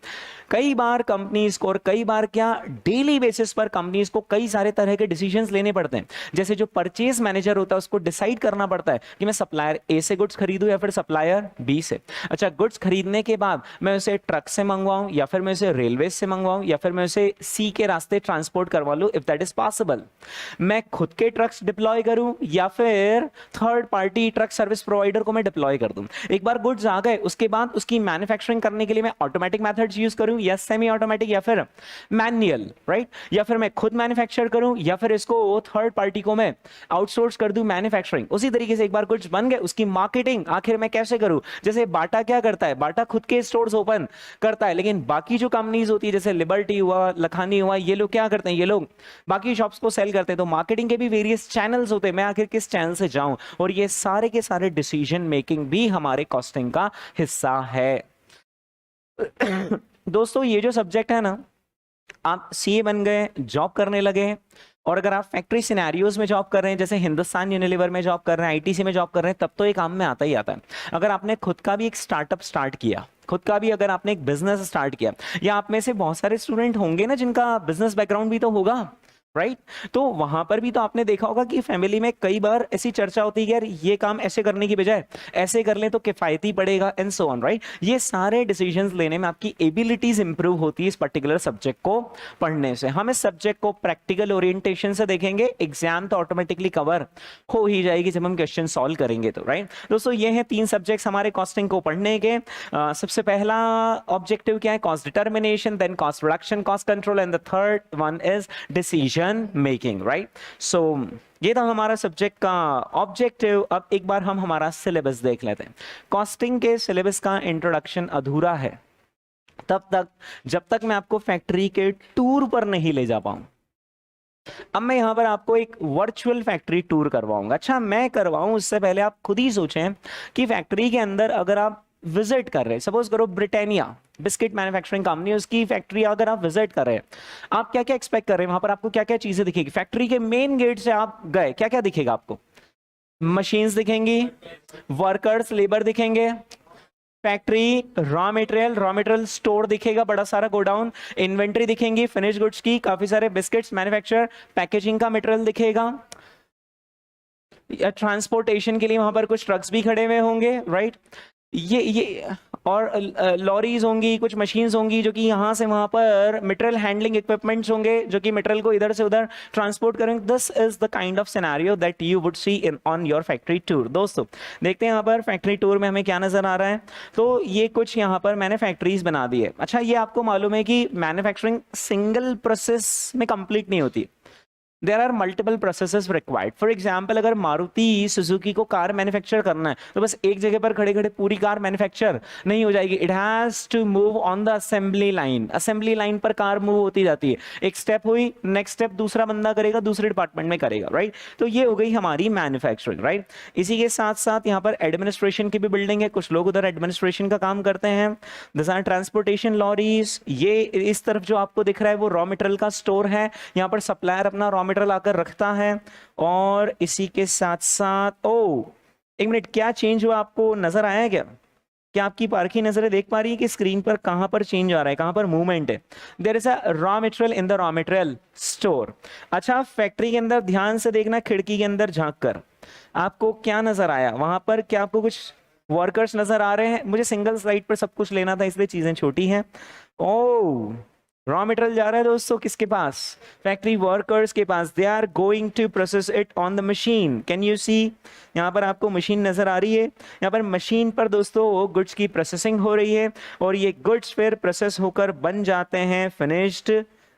कई बार कंपनीज को, और कई बार क्या डेली बेसिस पर कंपनीज को कई सारे तरह के डिसीजंस लेने पड़ते हैं। जैसे जो परचेज मैनेजर होता है उसको डिसाइड करना पड़ता है कि मैं सप्लायर ए से गुड्स खरीदूं या फिर सप्लायर बी से। अच्छा, गुड्स खरीदने के बाद मैं उसे ट्रक से मंगवाऊं या फिर मैं उसे रेलवे से मंगवाऊं या फिर मैं उसे सी के रास्ते ट्रांसपोर्ट करवा लूं, इफ दैट इज पॉसिबल। मैं खुद के ट्रक्स डिप्लॉय करूं या फिर third party truck service provider को मैं डिप्लॉय कर दूं। एक बार गुड्स आ गए उसके बाद उसकी मैन्युफैक्चरिंग करने के लिए मैं ऑटोमेटिक मेथड्स यूज करूं या सेमी ऑटोमेटिक या फिर मैनुअल, राइट? या फिर मैं खुद मैन्युफैक्चर करूं या फिर इसको थर्ड पार्टी को मैं आउटसोर्स कर दूं मैन्युफैक्चरिंग। उसी तरीके से एक बार कुछ बन गए उसकी मार्केटिंग आखिर मैं कैसे करूं। जैसे बाटा क्या करता है, बाटा खुद के स्टोर्स ओपन करता है, लेकिन बाकी जो कंपनीज होती है जैसे लिबर्टी हुआ, लखानी हुआ, ये लोग क्या करते हैं, ये लोग बाकी शॉप्स को सेल करते हैं। तो मार्केटिंग के भी वेरियस चैनल्स होते हैं, मैं आखिर किस चैनल से जाऊं, और ये सारे के सारे डिसीजन मेकिंग भी हमारे कॉस्टिंग का हिस्सा है। दोस्तों ये जो सब्जेक्ट है ना, आप सीए बन गए, जॉब करने लगे, और अगर आप फैक्ट्री सिनेरियोज में जॉब कर रहे हैं, जैसे हिंदुस्तान यूनिलीवर में जॉब कर रहे हैं, आईटीसी में जॉब कर रहे हैं, तब तो ये काम में आता ही आता है। अगर आपने खुद का भी एक स्टार्टअप स्टार्ट किया, खुद का भी अगर आपने एक बिजनेस स्टार्ट किया, या आप में से बहुत सारे स्टूडेंट होंगे ना जिनका बिजनेस बैकग्राउंड भी तो होगा, राइट? तो वहां पर भी तो आपने देखा होगा कि फैमिली में कई बार ऐसी चर्चा होती है कि यार ये काम ऐसे करने की बजाय ऐसे कर ले तो किफायती पड़ेगा, एंड सो ऑन, राइट? ये सारे डिसीजंस लेने में आपकी एबिलिटीज इंप्रूव होती है इस पर्टिकुलर सब्जेक्ट को पढ़ने से। हम इस सब्जेक्ट को प्रैक्टिकल ओरिएंटेशन से देखेंगे, एग्जाम तो ऑटोमेटिकली कवर हो ही जाएगी जब हम क्वेश्चन सॉल्व करेंगे तो, राइट? दोस्तों ये हैं 3 सब्जेक्ट्स हमारे कॉस्टिंग को पढ़ने के। सबसे पहला ऑब्जेक्टिव क्या है, cost determination, then cost reduction, cost control, and the third one is decision making, right? So ये था हमारा सब्जेक्ट का ऑब्जेक्टिव। अब एक बार हम हमारा सिलेबस देख लेते हैं। कॉस्टिंग के सिलेबस का इंट्रोडक्शन अधूरा है तब तक जब तक मैं आपको फैक्ट्री के टूर पर नहीं ले जा पाऊं। अब मैं यहां पर आपको एक वर्चुअल फैक्ट्री टूर करवाऊंगा। अच्छा, मैं करवाऊं उससे पहले आप खुद ही सोचें कि फैक्ट्री के अंदर अगर आप विजिट कर रहे हैं, सपोज करो ब्रिटानिया बिस्किट मैन्युफैक्चरिंग कंपनी, उसकी फैक्ट्री अगर आप विजिट कर रहे हैं, आप क्या क्या एक्सपेक्ट कर रहे हैं, वहां पर आपको क्या क्या चीजें दिखेगी। फैक्ट्री के मेन गेट से आप गए, क्या क्या दिखेगा आपको? मशीन्स दिखेंगी, वर्कर्स लेबर दिखेंगे, फैक्ट्री रॉ मटेरियल स्टोर दिखेगा, बड़ा सारा गोडाउन, इन्वेंट्री दिखेंगी फिनिश गुड्स की, काफी सारे बिस्किट्स मैन्युफैक्चर, पैकेजिंग का मटेरियल दिखेगा, ट्रांसपोर्टेशन के लिए वहां पर कुछ ट्रक्स भी खड़े हुए होंगे, राइट? ये और लॉरीज होंगी, कुछ मशीन्स होंगी जो कि यहाँ से वहां पर मटेरियल हैंडलिंग इक्विपमेंट्स होंगे जो कि मटेरियल को इधर से उधर ट्रांसपोर्ट करेंगे। This is the kind of scenario that you would see in on your factory tour. दोस्तों देखते हैं यहाँ पर फैक्ट्री टूर में हमें क्या नजर आ रहा है। तो ये कुछ यहाँ पर मैंने फैक्ट्रीज बना दी है। अच्छा, ये आपको मालूम है कि मैन्युफैक्चरिंग सिंगल प्रोसेस में कंप्लीट नहीं होती, there are multiple processes required. For example, अगर मारुति सुजुकी को कार मैन्युफैक्चर करना है तो बस एक जगह पर खड़े खड़े पूरी कार मैन्युफैक्चर नहीं हो जाएगी। It has to move on the assembly line. Assembly line पर कार मूव होती जाती है, एक स्टेप हुई, नेक्स्ट स्टेप दूसरा बंदा करेगा, दूसरे डिपार्टमेंट में करेगा, राइट? तो ये हो गई हमारी मैन्युफैक्चरिंग, राइट? इसी के साथ साथ यहाँ पर एडमिनिस्ट्रेशन की भी बिल्डिंग है, कुछ लोग उधर एडमिनिस्ट्रेशन का काम करते हैं। This are transportation lorries. ये इस तरफ जो आपको दिख रहा है वो रॉ मटेरियल का स्टोर है, यहाँ पर सप्लायर अपना रॉ मटेरियल आकर रखता है। और इसी के साथ साथ एक मिनट, क्या चेंज हुआ आपको नजर आया क्या? क्या आपकी पारखी नजरें देख पा रही है कि स्क्रीन पर कहां पर चेंज आ रहा है, कहां पर मूवमेंट है? There is a raw material in the raw material store. अच्छा, फैक्ट्री के अंदर ध्यान से देखना, खिड़की के अंदर झांक कर आपको क्या नजर आया? वहां पर क्या आपको कुछ वर्कर्स नजर आ रहे हैं? मुझे सिंगल स्लाइड पर सब कुछ लेना था इसलिए चीजें छोटी हैं। रॉ मटेरियल जा रहा है दोस्तों किसके पास? फैक्ट्री वर्कर्स के पास। They are going to process it on the machine. Can you see? यहाँ पर आपको मशीन नजर आ रही है। यहाँ पर मशीन पर दोस्तों गुड्स की प्रोसेसिंग हो रही है और ये गुड्स फिर प्रोसेस होकर बन जाते हैं फिनिश्ड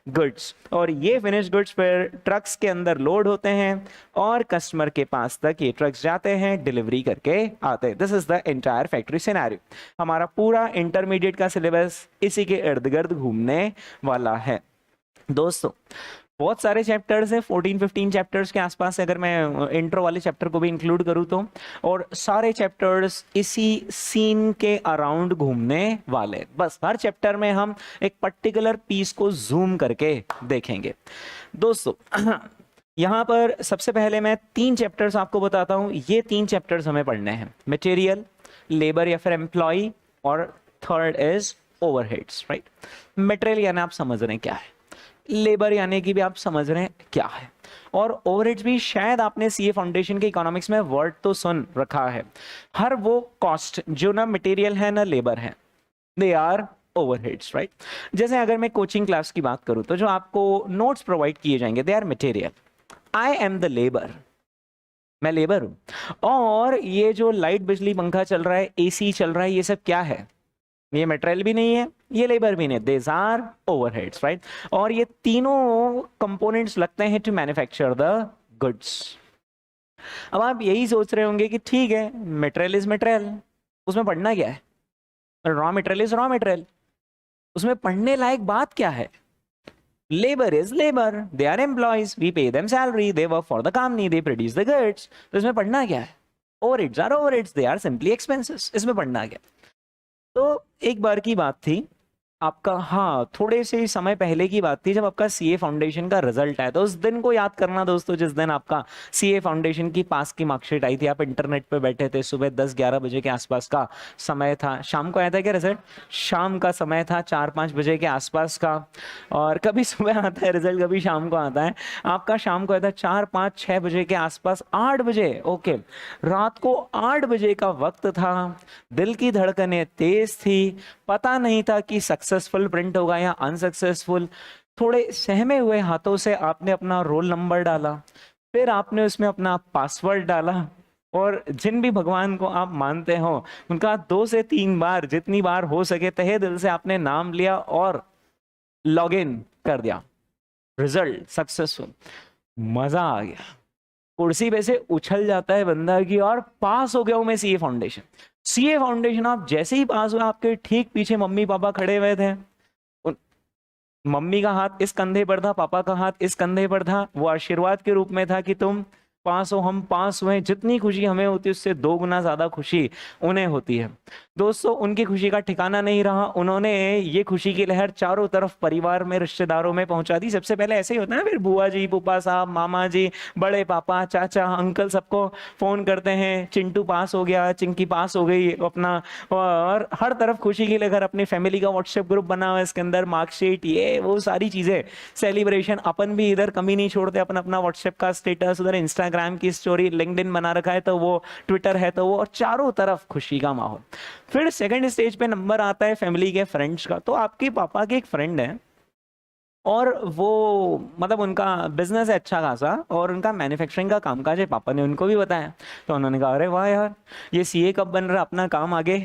गुड्स, और ये फिनिश गुड्स फिर ट्रक्स के अंदर लोड होते हैं और कस्टमर के पास तक ये ट्रक्स जाते हैं, डिलीवरी करके आते हैं। This is the entire factory scenario. हमारा पूरा इंटरमीडिएट का सिलेबस इसी के इर्द गिर्द घूमने वाला है। दोस्तों बहुत सारे चैप्टर्स हैं, 14-15 चैप्टर्स के आसपास अगर मैं इंट्रो वाले चैप्टर को भी इंक्लूड करूँ तो, और सारे चैप्टर्स इसी सीन के अराउंड घूमने वाले। बस हर चैप्टर में हम एक पर्टिकुलर पीस को जूम करके देखेंगे। दोस्तों यहाँ पर सबसे पहले मैं 3 चैप्टर्स आपको बताता हूँ, ये 3 चैप्टर्स हमें पढ़ने हैं, मटेरियल, लेबर या फिर एम्प्लॉय, और third is overheads, right. Material यानी आप समझ रहे हैं क्या है, लेबर यानी कि भी आप समझ रहे हैं क्या है, और ओवरहेड्स भी शायद आपने सीए फाउंडेशन के इकोनॉमिक्स में वर्ड तो सुन रखा है। हर वो कॉस्ट जो ना मटेरियल है ना लेबर है, दे आर ओवरहेड्स, राइट। जैसे अगर मैं कोचिंग क्लास की बात करूं तो जो आपको नोट्स प्रोवाइड किए जाएंगे, they are material, I am the labour, मैं लेबर हूं। और ये जो लाइट बिजली पंखा चल रहा है, एसी चल रहा है, ये सब क्या है, ये मटेरियल भी नहीं है, ये लेबर भी नहीं, देज आर ओवरहेड्स, राइट। और ये तीनों कंपोनेंट्स लगते हैं टू मैन्युफैक्चर द गुड्स। अब आप यही सोच रहे होंगे कि ठीक है, मटेरियल इज मटेरियल, उसमें पढ़ना क्या है, raw material is raw material, उसमें पढ़ने लायक बात क्या है, labour is labour, they are employees, we pay them salary, they work for the company, they produce the goods, तो इसमें पढ़ना क्या है, overheads are overheads, they are simply expenses, इसमें पढ़ना क्या। तो एक बार की बात थी आपका, हाँ थोड़े से समय पहले की बात थी, जब आपका सीए फाउंडेशन का रिजल्ट आया, तो उस दिन को याद करना दोस्तों, जिस दिन आपका सीए फाउंडेशन की पास की मार्कशीट आई थी। आप इंटरनेट पे बैठे थे, सुबह 10-11 बजे के आसपास का समय था, शाम को आया था क्या रिजल्ट, शाम का समय था, 4-5 बजे के आसपास का। और कभी सुबह आता है रिजल्ट, कभी शाम को आता है, आपका शाम को आया था 4-5-6 बजे के आसपास, 8 बजे, ओके, रात को 8 बजे का वक्त था, दिल की धड़कनें तेज थी, पता नहीं था कि सक्सेसफुल प्रिंट होगा या अनसक्सेसफुल। थोड़े सहमे हुए हाथों से आपने अपना रोल नंबर डाला, फिर आपने उसमें अपना पासवर्ड डाला, और जिन भी भगवान को आप मानते हो उनका 2 से 3 बार, जितनी बार हो सके तहे दिल से आपने नाम लिया और लॉग इन कर दिया, रिजल्ट सक्सेसफुल। मजा आ गया, कुर्सी पे से उछल जाता है बंदा की, और पास हो गया हूं मैं सीए फाउंडेशन। सीए फाउंडेशन आप जैसे ही पास हुए, आपके ठीक पीछे मम्मी पापा खड़े हुए थे, मम्मी का हाथ इस कंधे पर था, पापा का हाथ इस कंधे पर था, वो आशीर्वाद के रूप में था कि तुम पास हो, हम पास हुए। जितनी खुशी हमें होती है उससे 2 गुना ज्यादा खुशी उन्हें होती है। दोस्तों उनकी खुशी का ठिकाना नहीं रहा, उन्होंने ये खुशी की लहर चारों तरफ परिवार में, रिश्तेदारों में पहुंचा दी। सबसे पहले ऐसे ही होता है, फिर बुआ जी, फूफा साहब, मामा जी, बड़े पापा, चाचा, अंकल, सबको फोन करते हैं, चिंटू पास हो गया, चिंकी पास हो गई अपना, और हर तरफ खुशी की लहर। अपनी फैमिली का व्हाट्सएप ग्रुप बना हुआ है, इसके अंदर मार्कशीट, ये वो सारी चीजें, सेलिब्रेशन। अपन भी इधर कमी नहीं छोड़ते, अपन अपना व्हाट्सएप का स्टेटस, उधर इंस्टाग्राम की स्टोरी, लिंक्डइन बना रखा है तो वो, ट्विटर है तो वो, और चारों तरफ खुशी का माहौल। फिर सेकंड स्टेज पे नंबर आता है फैमिली के फ्रेंड्स का। तो आपके पापा के एक फ्रेंड है, और वो मतलब उनका बिजनेस है अच्छा खासा, और उनका मैन्युफैक्चरिंग का कामकाज है, पापा ने उनको भी बताया। तो उन्होंने कहा अरे वाह यार, ये सीए कब बन रहा, अपना काम आगे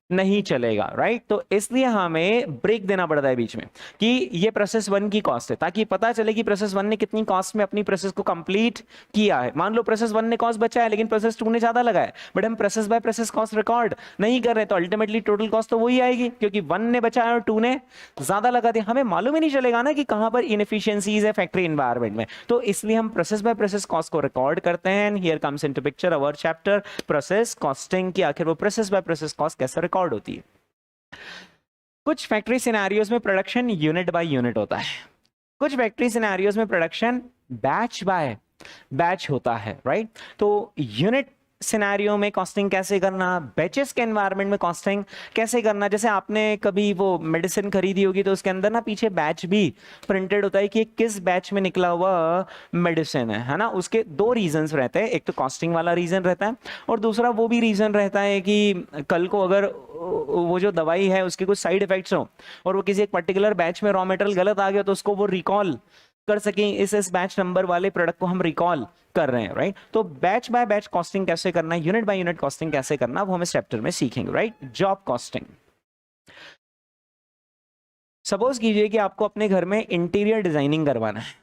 नहीं चलेगा, राइट। तो इसलिए हमें ब्रेक देना पड़ता है बीच में कि ये प्रोसेस 1 की कॉस्ट है, ताकि पता चले कि प्रोसेस 1 ने कितनी कॉस्ट में अपनी प्रोसेस को कंप्लीट किया है। मान लो प्रोसेस 1 ने कॉस्ट बचा है, लेकिन प्रोसेस 2 ने ज्यादा लगाया, बट हम process by process cost record नहीं कर रहे, तो अल्टीमेटली टोटल कॉस्ट तो वही आएगी, क्योंकि 1 ने बचाया और 2 ने ज्यादा लगा दिया। हमें मालूम ही नहीं चलेगा ना कि कहां पर इनएफिशिएंसीज है फैक्ट्री एनवायरनमेंट में। तो इसलिए हम प्रोसेस बाय प्रोसेस कॉस्ट को रिकॉर्ड करते हैं। And here comes into picture our chapter process costing, कि आखिर वो प्रोसेस बाय प्रोसेस कॉस्ट कैसे रिकॉर्ड होती है। कुछ फैक्ट्री सिनेरियोज में प्रोडक्शन यूनिट बाय यूनिट होता है, कुछ फैक्ट्री सिनेरियोज में प्रोडक्शन बैच बाय बैच होता है, राइट। तो यूनिट सिनेरियो में कॉस्टिंग कैसे करना, बैचेस के एनवायरनमेंट में कॉस्टिंग कैसे करना। जैसे आपने कभी वो मेडिसिन खरीदी होगी तो उसके अंदर ना पीछे बैच भी प्रिंटेड होता है कि किस बैच में निकला हुआ मेडिसिन है ना। उसके 2 रीजंस रहते हैं, एक तो कॉस्टिंग वाला रीजन रहता है, और दूसरा वो भी रीजन रहता है कि कल को अगर वो जो दवाई है उसके कुछ साइड इफेक्ट्स हो, और वो किसी एक पर्टिकुलर बैच में रॉ मटेरियल गलत आ गया, तो उसको वो रिकॉल कर सकें, इस बैच नंबर वाले प्रोडक्ट को हम रिकॉल कर रहे हैं, राइट। तो बैच बाय बैच कॉस्टिंग कैसे करना है, यूनिट बाय यूनिट कॉस्टिंग कैसे करना, वो हम इस चैप्टर में सीखेंगे, राइट। Job costing. सपोज कीजिए कि आपको अपने घर में इंटीरियर डिजाइनिंग करवाना है।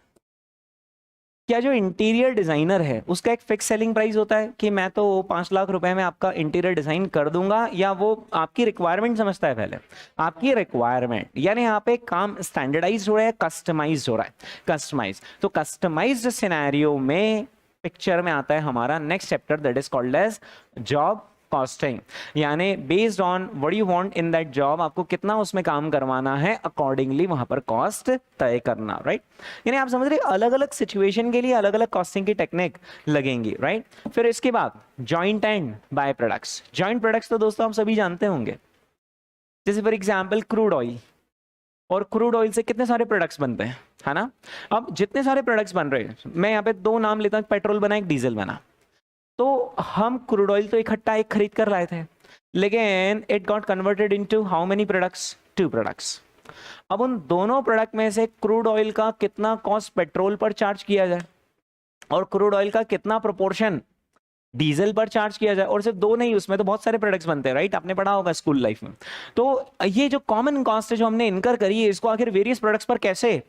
क्या जो इंटीरियर डिजाइनर है उसका एक फिक्स सेलिंग प्राइस होता है कि मैं तो 5 लाख रुपए में आपका इंटीरियर डिजाइन कर दूंगा, या वो आपकी रिक्वायरमेंट समझता है पहले, आपकी रिक्वायरमेंट, यानी यहाँ पे काम स्टैंडर्डाइज हो रहा है, कस्टमाइज हो रहा है, कस्टमाइज। तो कस्टमाइज्ड सिनेरियो में पिक्चर में आता है हमारा next chapter, that is called as job costing, यानी based on what you want in that job, आपको कितना उसमें काम करवाना है, अकॉर्डिंगली वहां पर कॉस्ट तय करना, राइट। यानी आप समझ रहे, अलग अलग सिचुएशन के लिए अलग अलग कॉस्टिंग की टेक्निक लगेंगी, राइट। फिर इसके बाद joint and by products. Joint products तो दोस्तों आप सभी जानते होंगे, जैसे फॉर एग्जाम्पल क्रूड ऑयल, और क्रूड ऑयल से कितने सारे प्रोडक्ट्स बनते हैं, है ना। अब जितने सारे प्रोडक्ट्स बन रहे हैं, मैं यहाँ पे दो नाम लेता हूँ, पेट्रोल बना, एक डीजल बना। तो हम क्रूड ऑयल तो इकट्ठा एक खरीद कर लाए थे, लेकिन it got converted into how many products, 2 products. अब उन दोनों प्रोडक्ट में से क्रूड ऑयल का कितना कॉस्ट पेट्रोल पर चार्ज किया जाए, और क्रूड ऑयल का कितना प्रोपोर्शन डीजल पर चार्ज किया जाए। और सिर्फ दो नहीं, उसमें तो बहुत सारे प्रोडक्ट्स बनते हैं, राइट, आपने पढ़ा होगा स्कूल लाइफ में। तो ये जो कॉमन कॉस्ट है जो हमने इनकर करी है, इसको आखिर वेरियस प्रोडक्ट्स पर कैसे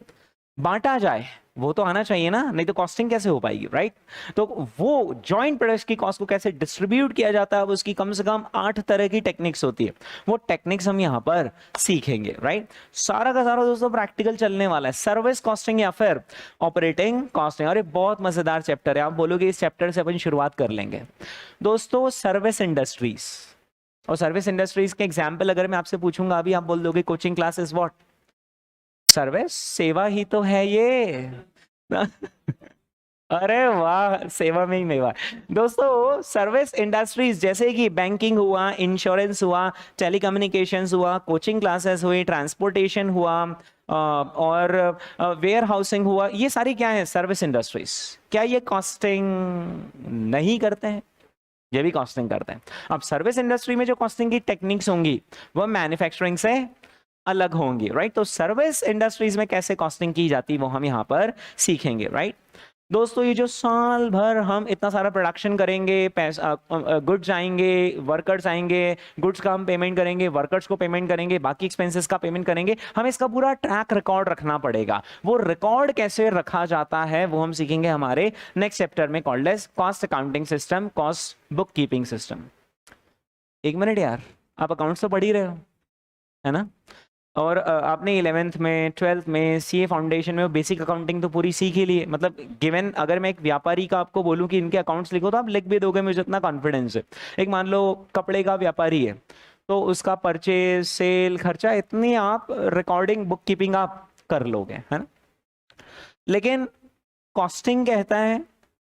बांटा जाए, वो तो आना चाहिए ना, नहीं तो कॉस्टिंग कैसे हो पाएगी, राइट। तो वो जॉइंट प्रोडक्ट्स की कॉस्ट को कैसे डिस्ट्रीब्यूट किया जाता है, उसकी कम से कम 8 तरह की टेक्निक्स होती है, वो टेक्निक्स हम यहाँ पर सीखेंगे, राइट। सारा का सारा दोस्तों प्रैक्टिकल चलने वाला है, सर्विस कॉस्टिंग या फिर ऑपरेटिंग कॉस्टिंग। और ये बहुत मजेदार चैप्टर है, आप बोलोगे इस चैप्टर से अपन शुरुआत कर लेंगे दोस्तों। सर्विस इंडस्ट्रीज, और सर्विस इंडस्ट्रीज के एग्जाम्पल अगर मैं आपसे पूछूंगा अभी, आप बोल दोगे coaching class is what, service, सेवा ही तो है ये। अरे वाह, सेवा में ही मेवा। दोस्तों सर्विस इंडस्ट्रीज जैसे कि बैंकिंग हुआ, इंश्योरेंस हुआ, टेलीकम्युनिकेशंस हुआ, कोचिंग क्लासेस हुई, ट्रांसपोर्टेशन हुआ, और वेयर हाउसिंग हुआ, ये सारी क्या है, सर्विस इंडस्ट्रीज। क्या ये कॉस्टिंग नहीं करते हैं? ये भी कॉस्टिंग करते हैं। अब सर्विस इंडस्ट्री में जो कॉस्टिंग की टेक्निक्स होंगी वो मैन्युफैक्चरिंग से अलग होंगी, राइट। तो सर्विस इंडस्ट्रीज में कैसे कॉस्टिंग की जाती है वो हम यहाँ पर सीखेंगे, राइट। दोस्तों ये जो साल भर हम इतना सारा प्रोडक्शन करेंगे, पैसा, गुड्स आएंगे, वर्कर्स आएंगे, गुड्स का हम पेमेंट करेंगे, वर्कर्स को पेमेंट करेंगे, बाकी एक्सपेंसेस का पेमेंट करेंगे, हमें इसका पूरा ट्रैक रिकॉर्ड रखना पड़ेगा। वो रिकॉर्ड कैसे रखा जाता है वो हम सीखेंगे हमारे नेक्स्ट चैप्टर में, called as cost accounting system, cost bookkeeping system. एक मिनट यार, आप अकाउंट्स तो पढ़ ही रहे हो, है ना। और आपने 11th में 12th में सीए फाउंडेशन में बेसिक अकाउंटिंग तो पूरी सीख ही ली है। मतलब गिवन अगर मैं एक व्यापारी का आपको बोलूं कि इनके अकाउंट्स लिखो तो आप लिख भी दोगे, मुझे इतना कॉन्फिडेंस है। एक मान लो कपड़े का व्यापारी है, तो उसका परचेज, सेल, खर्चा, इतनी आप रिकॉर्डिंग, बुक कीपिंग आप कर लोगे, है ना। लेकिन कॉस्टिंग कहता है,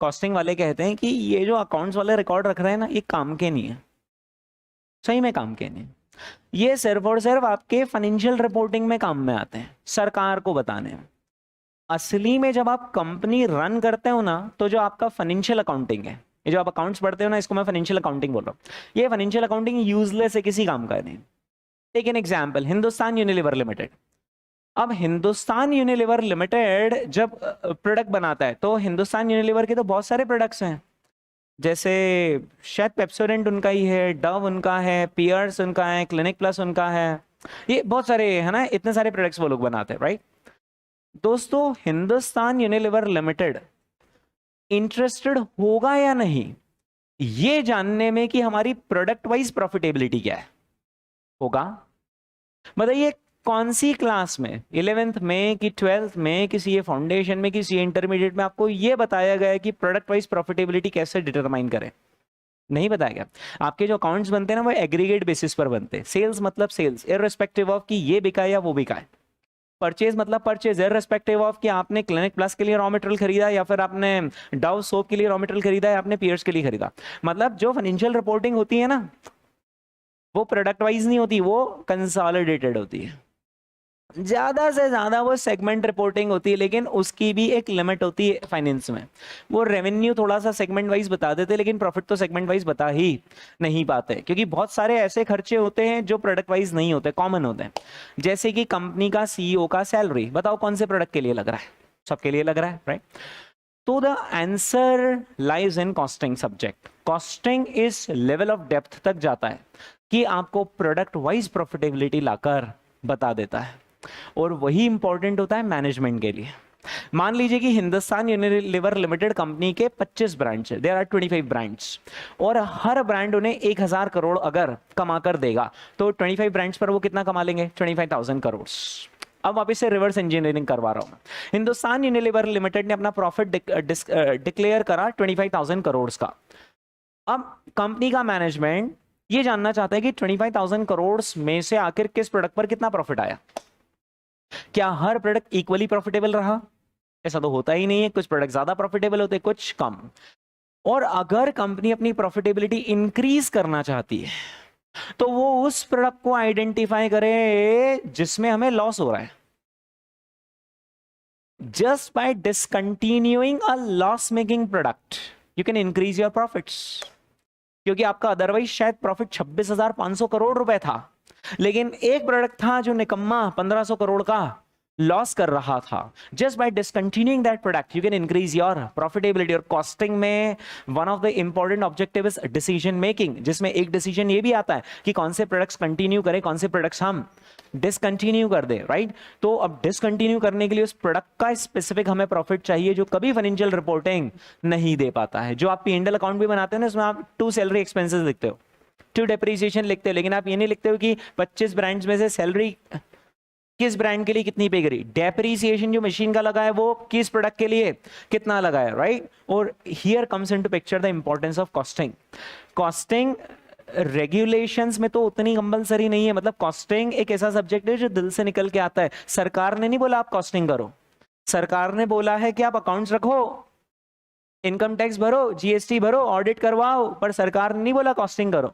कॉस्टिंग वाले कहते हैं कि ये जो अकाउंट्स वाले रिकॉर्ड रख रहे हैं ना, ये काम के नहीं है, सही में काम के नहीं। ये सिर्फ और सिर्फ आपके फाइनेंशियल रिपोर्टिंग में काम में आते हैं, सरकार को बताने में। असली में जब आप कंपनी रन करते हो ना, तो जो आपका फाइनेंशियल अकाउंटिंग है, ये जो आप अकाउंट्स पढ़ते हो ना, इसको मैं फाइनेंशियल अकाउंटिंग बोल रहा हूँ। ये फाइनेंशियल अकाउंटिंग यूजलेस है, किसी काम का नहीं। Take an example, Hindustan Unilever limited. अब हिंदुस्तान यूनिलीवर लिमिटेड जब प्रोडक्ट बनाता है, तो हिंदुस्तान यूनिलीवर के तो बहुत सारे प्रोडक्ट्स हैं, जैसे शायद पेप्सोडेंट उनका ही है, डव उनका है, पियर्स उनका है, क्लिनिक प्लस उनका है, ये बहुत सारे है ना, इतने सारे प्रोडक्ट्स वो लोग बनाते हैं, राइट। दोस्तों हिंदुस्तान यूनिलीवर लिमिटेड इंटरेस्टेड होगा या नहीं ये जानने में कि हमारी प्रोडक्ट वाइज प्रॉफिटेबिलिटी क्या है? होगा। बताइए कौन सी क्लास में, 11th में कि 12th में, किसी ये फाउंडेशन में, किसी इंटरमीडिएट में आपको ये बताया गया है कि प्रोडक्ट वाइज प्रॉफिटेबिलिटी कैसे डिटरमाइन करें? नहीं बताया गया। आपके जो अकाउंट्स बनते हैं ना, वो एग्रीगेट बेसिस पर बनते हैं। सेल्स मतलब सेल्स, इररिस्पेक्टिव ऑफ कि ये बिका है या वो बिका है। परचेज मतलब परचेज, इररिस्पेक्टिव ऑफ कि आपने क्लिनिक प्लस के लिए रॉ मटेरियल खरीदा, या फिर आपने डव सोप के लिए रॉ मटेरियल खरीदा, या आपने पियर्स के लिए खरीदा। मतलब जो फाइनेंशियल रिपोर्टिंग होती है ना, वो प्रोडक्ट वाइज नहीं होती, वो कंसोलिडेटेड होती है। ज्यादा से ज्यादा वो सेगमेंट रिपोर्टिंग होती है, लेकिन उसकी भी एक लिमिट होती है फाइनेंस में। वो रेवेन्यू थोड़ा सा सेगमेंट वाइज बता देते, लेकिन प्रॉफिट तो सेगमेंट वाइज बता ही नहीं पाते, क्योंकि बहुत सारे ऐसे खर्चे होते हैं जो प्रोडक्ट वाइज नहीं होते, कॉमन होते हैं। जैसे कि कंपनी का सीईओ का सैलरी, बताओ कौन से प्रोडक्ट के लिए लग रहा है? सबके लिए लग रहा है, राइट। तो the answer lies in costing subject. Costing इस लेवल ऑफ डेप्थ तक जाता है कि आपको प्रोडक्ट वाइज प्रॉफिटेबिलिटी लाकर बता देता है, और वही इंपॉर्टेंट होता है मैनेजमेंट के लिए। मान लीजिए कि हिंदुस्तान यूनिलीवर लिमिटेड कंपनी के 25 ब्रांड्स है, देयर आर 25 ब्रांड्स, और हर ब्रांड उन्हें 1000 करोड़ अगर कमा कर देगा, तो 25 ब्रांड्स पर वो कितना कमा लेंगे? 25,000 करोड़। अब वापस से रिवर्स इंजीनियरिंग करवा रहा हूं। हिंदुस्तान यूनिलीवर लिमिटेड ने अपना प्रॉफिट डिक्लेयर करा 25,000 करोड़ का। अब कंपनी का मैनेजमेंट ये जानना चाहता है कि 25,000 करोड़ में से आखिर किस प्रोडक्ट पर कितना प्रॉफिट आया। क्या हर प्रोडक्ट इक्वली प्रॉफिटेबल रहा? ऐसा तो होता ही नहीं है, कुछ प्रोडक्ट ज्यादा प्रॉफिटेबल होते, कुछ कम। और अगर कंपनी अपनी प्रॉफिटेबिलिटी इंक्रीज करना चाहती है तो वो उस प्रोडक्ट को आइडेंटिफाई करे जिसमें हमें लॉस हो रहा है। Just bye discontinuing a loss making product you can increase your profits. क्योंकि आपका अदरवाइज शायद प्रॉफिट 26,500 करोड़ रुपए था, लेकिन एक प्रोडक्ट था जो निकम्मा 1,500 करोड़ का लॉस कर रहा था। Just by discontinuing that product you can increase your profitability. और कॉस्टिंग में one of the important objective is decision making, जिसमें एक डिसीजन ये भी आता है कि कौन से प्रोडक्ट्स कंटिन्यू करें, कौन से प्रोडक्ट्स हम डिसकंटिन्यू कर दे, राइट। तो अब डिसकंटिन्यू करने के लिए उस प्रोडक्ट का स्पेसिफिक हमें प्रॉफिट चाहिए जो कभी फाइनेंशियल रिपोर्टिंग नहीं दे पाता है। जो आप P&L अकाउंट भी बनाते हो ना, उसमें आप 2 सैलरी एक्सपेंसेस लिखते हो, 2 डेप्रिसिएशन लिखते हो, लेकिन आप ये नहीं लिखते हो कि 25 ब्रांड्स में से सैलरी किस ब्रांड के लिए कितनी पे करी, डेप्रिसिएशन जो मशीन का लगा है वो किस प्रोडक्ट के लिए कितना लगा है, राइट। और here comes into picture the importance of costing. Costing regulations में तो उतनी कंपलसरी नहीं है, मतलब कॉस्टिंग एक ऐसा सब्जेक्ट है जो दिल से निकल के आता है। सरकार ने नहीं बोला आप कॉस्टिंग करो, सरकार ने बोला है कि आप अकाउंट्स रखो, इनकम टैक्स भरो, GST भरो, ऑडिट करवाओ, पर सरकार ने नहीं बोला कॉस्टिंग करो।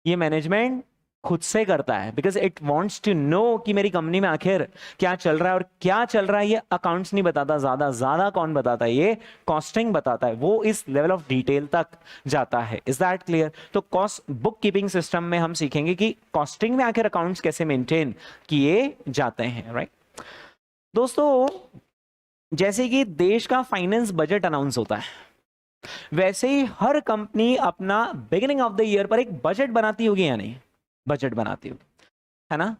ये मैनेजमेंट खुद से करता है, because it wants to know कि मेरी कंपनी में आखिर क्या चल रहा है। और क्या चल रहा है ये अकाउंट्स नहीं बताता, ज्यादा कौन बताता है, ये कॉस्टिंग बताता है, वो इस लेवल ऑफ डिटेल तक जाता है। Is that clear? तो कॉस्ट बुक कीपिंग सिस्टम में हम सीखेंगे कि कॉस्टिंग में आखिर अकाउंट्स कैसे मेंटेन किए जाते हैं, राइट। दोस्तों, जैसे कि देश का फाइनेंस बजट अनाउंस होता है, वैसे ही हर कंपनी अपना बिगिनिंग ऑफ द ईयर पर एक बजट बनाती होगी या नहीं? बजट बनाती होगी, है ना।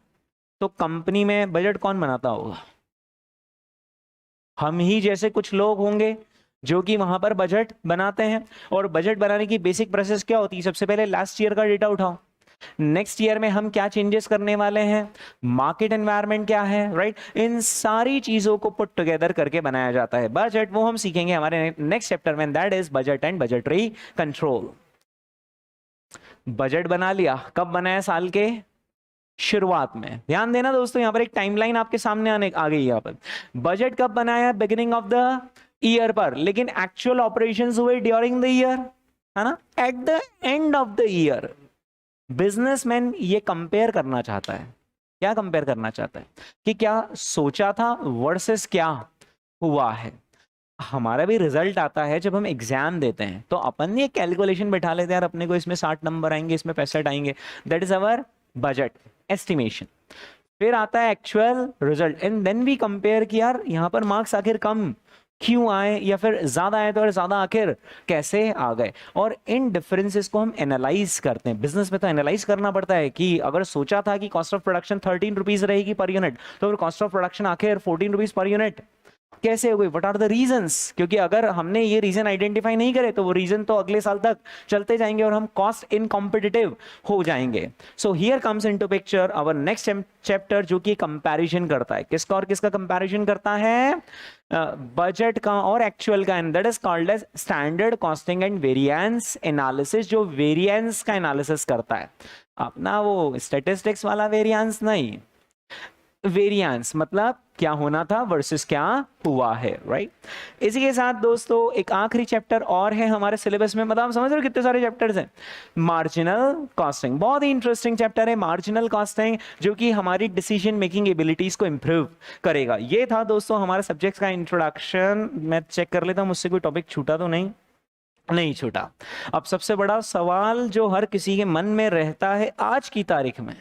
तो कंपनी में बजट कौन बनाता होगा? हम ही जैसे कुछ लोग होंगे जो कि वहां पर बजट बनाते हैं। और बजट बनाने की बेसिक प्रोसेस क्या होती है? सबसे पहले लास्ट ईयर का डेटा उठाओ, नेक्स्ट ईयर में हम क्या चेंजेस करने वाले हैं, मार्केट एनवायरनमेंट क्या है, राइट। इन सारी चीजों को पुट टुगेदर करके बनाया जाता है बजट। वो हम सीखेंगे हमारे नेक्स्ट चैप्टर में, that is budget and budgetary control. Budget बना लिया, कब बनाया? साल के शुरुआत में। ध्यान देना दोस्तों, यहां पर एक टाइमलाइन आपके सामने आने आ गई है। यहाँ पर बजट कब बनाया? बिगिनिंग ऑफ द ईयर पर, लेकिन एक्चुअल ऑपरेशंस हुए ड्यूरिंग द ईयर, है ना, at the end of the year. Businessman ये कंपेयर करना चाहता है, क्या कंपेयर करना चाहता है कि क्या सोचा था वर्सेस क्या हुआ है। हमारा भी रिजल्ट आता है जब हम एग्जाम देते हैं, तो अपन ये कैलकुलेशन बैठा लेते हैं यार, अपने को इसमें 60 नंबर आएंगे, इसमें 65 आएंगे, that is our budget estimation. फिर आता है actual result and then we compare कि यार यहाँ पर मार्क्स आखिर कम क्यों आए, या फिर ज्यादा आए तो और ज्यादा आखिर कैसे आ गए। और इन डिफरेंसेस को हम एनालाइज करते हैं। बिजनेस में तो एनालाइज करना पड़ता है कि अगर सोचा था कि कॉस्ट ऑफ प्रोडक्शन 13 रुपीज रहेगी पर यूनिट, तो फिर कॉस्ट ऑफ प्रोडक्शन आखिर 14 रुपीज पर यूनिट कैसे हो गई, व्हाट आर द रीजंस। क्योंकि अगर हमने ये रीजन आइडेंटिफाई नहीं करे तो वो रीजन तो अगले साल तक चलते जाएंगे और हम कॉस्ट इनकॉम्पिटिटिव हो जाएंगे। So here comes into picture our next chapter, जो कि कंपैरिजन करता है। किसका और किसका कंपैरिजन करता है? बजट का और एक्चुअल का, and that is called as standard costing and variance analysis, जो वेरिएंस का एनालिसिस करता है। अपना वो स्टैटिस्टिक्स वाला वेरिएंस नहीं, वेरिएंस मतलब क्या होना था वर्सेस क्या हुआ है, राइट। इसी के साथ दोस्तों एक आखिरी चैप्टर और है हमारे सिलेबस में, मतलब समझ रहे हो कितने सारे चैप्टर्स हैं। मार्जिनल कॉस्टिंग, बहुत ही इंटरेस्टिंग चैप्टर है मार्जिनल कॉस्टिंग, जो कि हमारी डिसीजन मेकिंग एबिलिटीज को इंप्रूव करेगा। ये था दोस्तों हमारे सब्जेक्ट्स का इंट्रोडक्शन। मैं चेक कर लेता हूं मुझसे कोई टॉपिक छूटा तो नहीं छूटा। अब सबसे बड़ा सवाल जो हर किसी के मन में रहता है आज की तारीख में,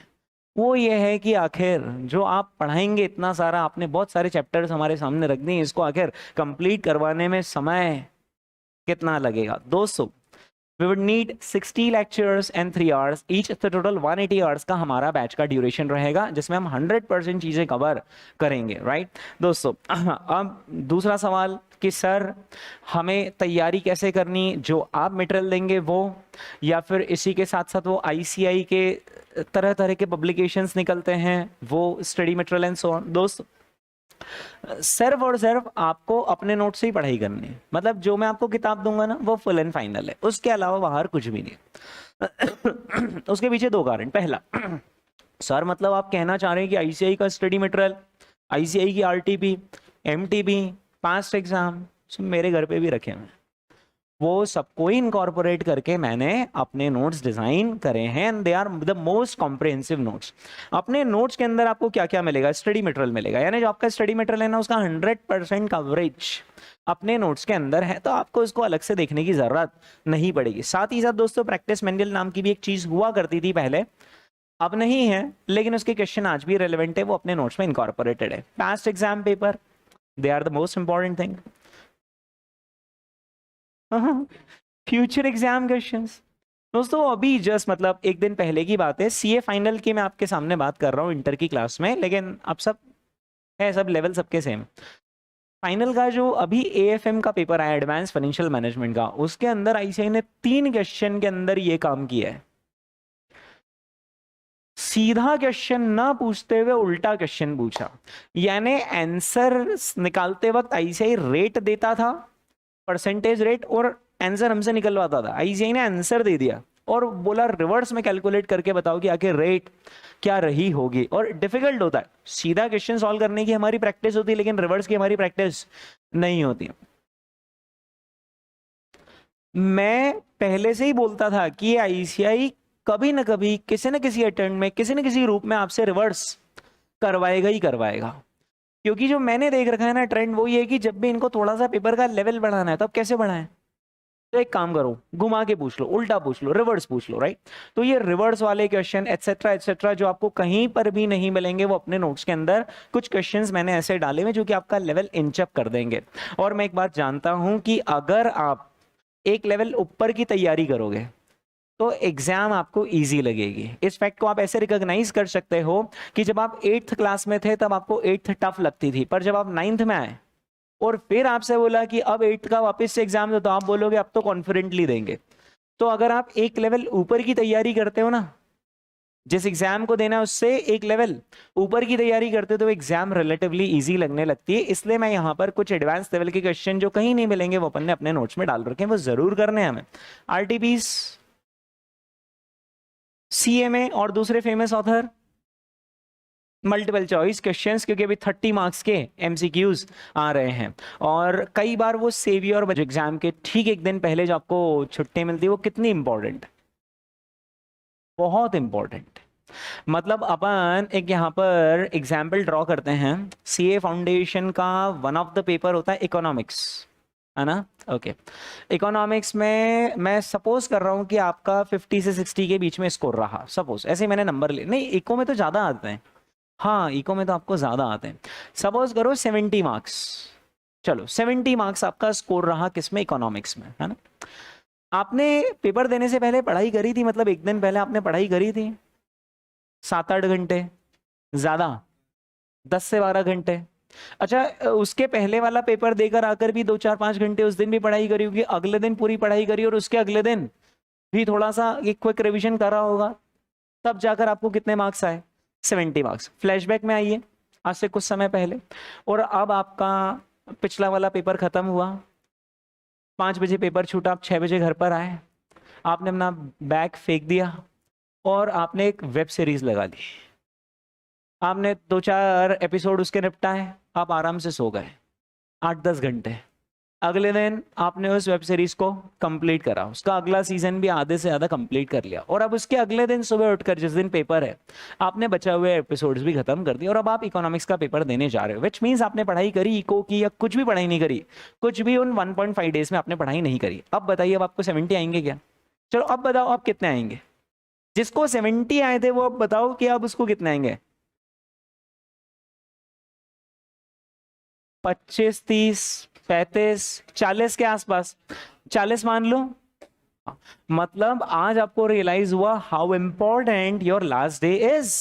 वो ये है कि आखिर जो आप पढ़ाएंगे इतना सारा, आपने बहुत सारे चैप्टर्स हमारे सामने रख दिए, इसको आखिर कंप्लीट करवाने में समय कितना लगेगा। दोस्तों, we would need 60 lectures and 3 hours each, तो टोटल 180 hours का हमारा बैच का ड्यूरेशन रहेगा, जिसमें हम 100% चीजें कवर करेंगे, राइट। दोस्तों, अब दूसरा सवाल कि सर हमें तैयारी कैसे करनी, जो आप मटेरियल देंगे वो, या फिर इसी के साथ साथ वो ICI के तरह तरह के पब्लिकेशंस निकलते हैं वो study material and so on. दोस्तों, सिर्फ और सिर्फ आपको अपने नोट से ही पढ़ाई करनी है, मतलब जो मैं आपको किताब दूंगा ना वो फुल एंड फाइनल है, उसके अलावा बाहर कुछ भी नहीं है। उसके पीछे दो कारण। पहला, सर मतलब आप कहना चाह रहे हैं कि आईसीआई का स्टडी मटेरियल, आईसीआई की आरटीपी, एमटीबी, पास्ट एग्जाम मेरे घर पे भी रखे हैं, वो सबको ही इनकॉर्पोरेट करके मैंने अपने नोट्स डिजाइन करे हैं, and they are the most comprehensive notes. अपने नोट्स के अंदर आपको क्या क्या मिलेगा? स्टडी मटेरियल मिलेगा, यानी जो आपका स्टडी मटेरियल है ना उसका 100% कवरेज अपने नोट्स के अंदर है, तो आपको इसको अलग से देखने की जरूरत नहीं पड़ेगी। साथ ही साथ दोस्तों प्रैक्टिस मैनुअल नाम की भी एक चीज हुआ करती थी पहले, अब नहीं है, लेकिन उसके क्वेश्चन आज भी रेलेवेंट है, वो अपने नोट्स में इनकॉर्पोरेटेड है। Past exam paper, they are the most important thing. Future exam questions दोस्तों, अभी जस्ट मतलब एक दिन पहले की बात है, सीए फाइनल की मैं आपके सामने बात कर रहा हूँ इंटर की क्लास में, लेकिन अब सब है, सब लेवल सबके सेम। फाइनल का जो अभी एएफएम का पेपर आया, एडवांस फाइनेंशियल मैनेजमेंट का, उसके अंदर आईसीआई ने 3 क्वेश्चन के अंदर ये काम किया है, सीधा क्वेश्चन ना पूछते हुए उल्टा क्वेश्चन पूछा। यानी आंसर निकालते वक्त आईसीआई रेट देता था, परसेंटेज रेट, और आंसर हमसे निकलवाता था। आईसीआई ने आंसर दे दिया और बोला रिवर्स में कैलकुलेट करके बताओ कि आखिर रेट क्या रही होगी। और डिफिकल्ट होता है, सीधा क्वेश्चन सॉल्व करने की हमारी प्रैक्टिस होती है, लेकिन रिवर्स की हमारी प्रैक्टिस नहीं होती। मैं पहले से ही बोलता था कि आईसीआई कभी ना कभी किसी न किसी अटेम्प्ट में किसी न किसी रूप में आपसे रिवर्स करवाएगा ही करवाएगा, क्योंकि जो मैंने देख रखा है ना ट्रेंड वो ये है कि जब भी इनको थोड़ा सा पेपर का लेवल बढ़ाना है तो अब कैसे बढ़ाएं? तो एक काम करो, घुमा के पूछ लो, उल्टा पूछ लो, रिवर्स पूछ लो, राइट? तो ये रिवर्स वाले क्वेश्चन एटसेट्रा एटसेट्रा जो आपको कहीं पर भी नहीं मिलेंगे, वो अपने नोट्स के अंदर कुछ क्वेश्चंस मैंने ऐसे डाले हुए जो कि आपका लेवल इंच अप कर देंगे। और मैं एक बात जानता हूं कि अगर आप एक लेवल ऊपर की तैयारी करोगे तो एग्जाम आपको इजी लगेगी। इस फैक्ट को आप ऐसे रिकॉग्नाइज कर सकते हो कि जब आप 8th क्लास में थे तब आपको 8th टफ लगती थी, पर जब आप 9th में आए और फिर आपसे बोला कि अब 8th का वापस से एग्जाम दो, तो आप बोलोगे अब तो कॉन्फिडेंटली देंगे। तो अगर आप एक लेवल ऊपर की तैयारी करते हो ना, जिस एग्जाम को देना है उससे एक लेवल ऊपर की तैयारी करते हो, तो एग्जाम रिलेटिवली इजी लगने लगती है। इसलिए मैं यहाँ पर कुछ एडवांस लेवल के क्वेश्चन जो कहीं नहीं मिलेंगे वो अपन ने अपने नोट्स में डाल रखे हैं, वो जरूर करने हैं हमें। आरटीपीस, सीएमए और दूसरे famous author, multiple choice questions, क्योंकि अभी 30 मार्क्स के एमसीक्यूज आ रहे हैं, और कई बार वो सेवियर एग्जाम के ठीक एक दिन पहले जो आपको छुट्टी मिलती है वो कितनी इंपॉर्टेंट, बहुत इंपॉर्टेंट। मतलब अपन एक यहाँ पर एग्जाम्पल ड्रॉ करते हैं, सीए फाउंडेशन का वन ऑफ द पेपर होता है इकोनॉमिक्स, है ना? ओके, इकोनॉमिक्स में मैं सपोज कर रहा हूं कि आपका 50 से 60 के बीच में स्कोर रहा, सपोज ऐसे मैंने नंबर ले, नहीं इको में तो ज्यादा आते हैं, हाँ इको में तो आपको ज्यादा आते हैं। सपोज करो 70 मार्क्स, चलो 70 मार्क्स आपका स्कोर रहा किसमें? इकोनॉमिक्स में, है ना? आपने पेपर देने से पहले पढ़ाई करी थी, मतलब एक दिन पहले आपने पढ़ाई करी थी 7-8 घंटे, ज्यादा 10 से 12 घंटे। अच्छा, उसके पहले वाला पेपर देकर आकर भी 2-4-5 घंटे उस दिन भी पढ़ाई करी होगी, अगले दिन पूरी पढ़ाई करी, और उसके अगले दिन भी थोड़ा सा एक क्विक रिवीजन करा होगा, तब जाकर आपको कितने मार्क्स आए? 70 मार्क्स। फ्लैशबैक में आइए आज से कुछ समय पहले, और अब आपका पिछला वाला पेपर खत्म हुआ, 5 बजे पेपर छूटा, आप 6 बजे घर पर आए, आपने अपना बैग फेंक दिया और आपने एक वेब सीरीज लगा ली, आपने 2-4 एपिसोड उसके निपटाए, आप आराम से सो गए 8-10 घंटे। अगले दिन आपने उस वेब सीरीज को कंप्लीट करा, उसका अगला सीजन भी आधे से ज्यादा कंप्लीट कर लिया, और अब उसके अगले दिन सुबह उठकर जिस दिन पेपर है आपने बचे हुए एपिसोड्स भी खत्म कर दिए, और अब आप इकोनॉमिक्स का पेपर देने जा रहे हो, विच मीन्स आपने पढ़ाई करी इको की या कुछ भी पढ़ाई नहीं करी, कुछ भी उन 1.5 डेज में आपने पढ़ाई नहीं करी। अब बताइए अब आपको 70 आएंगे क्या? चलो अब बताओ आप कितने आएंगे? जिसको 70 आए थे वो अब बताओ कि अब उसको कितने आएंगे? 25, 30, 35, 40 के आसपास, 40 मान लो। मतलब आज आपको रियलाइज हुआ how important your last day is.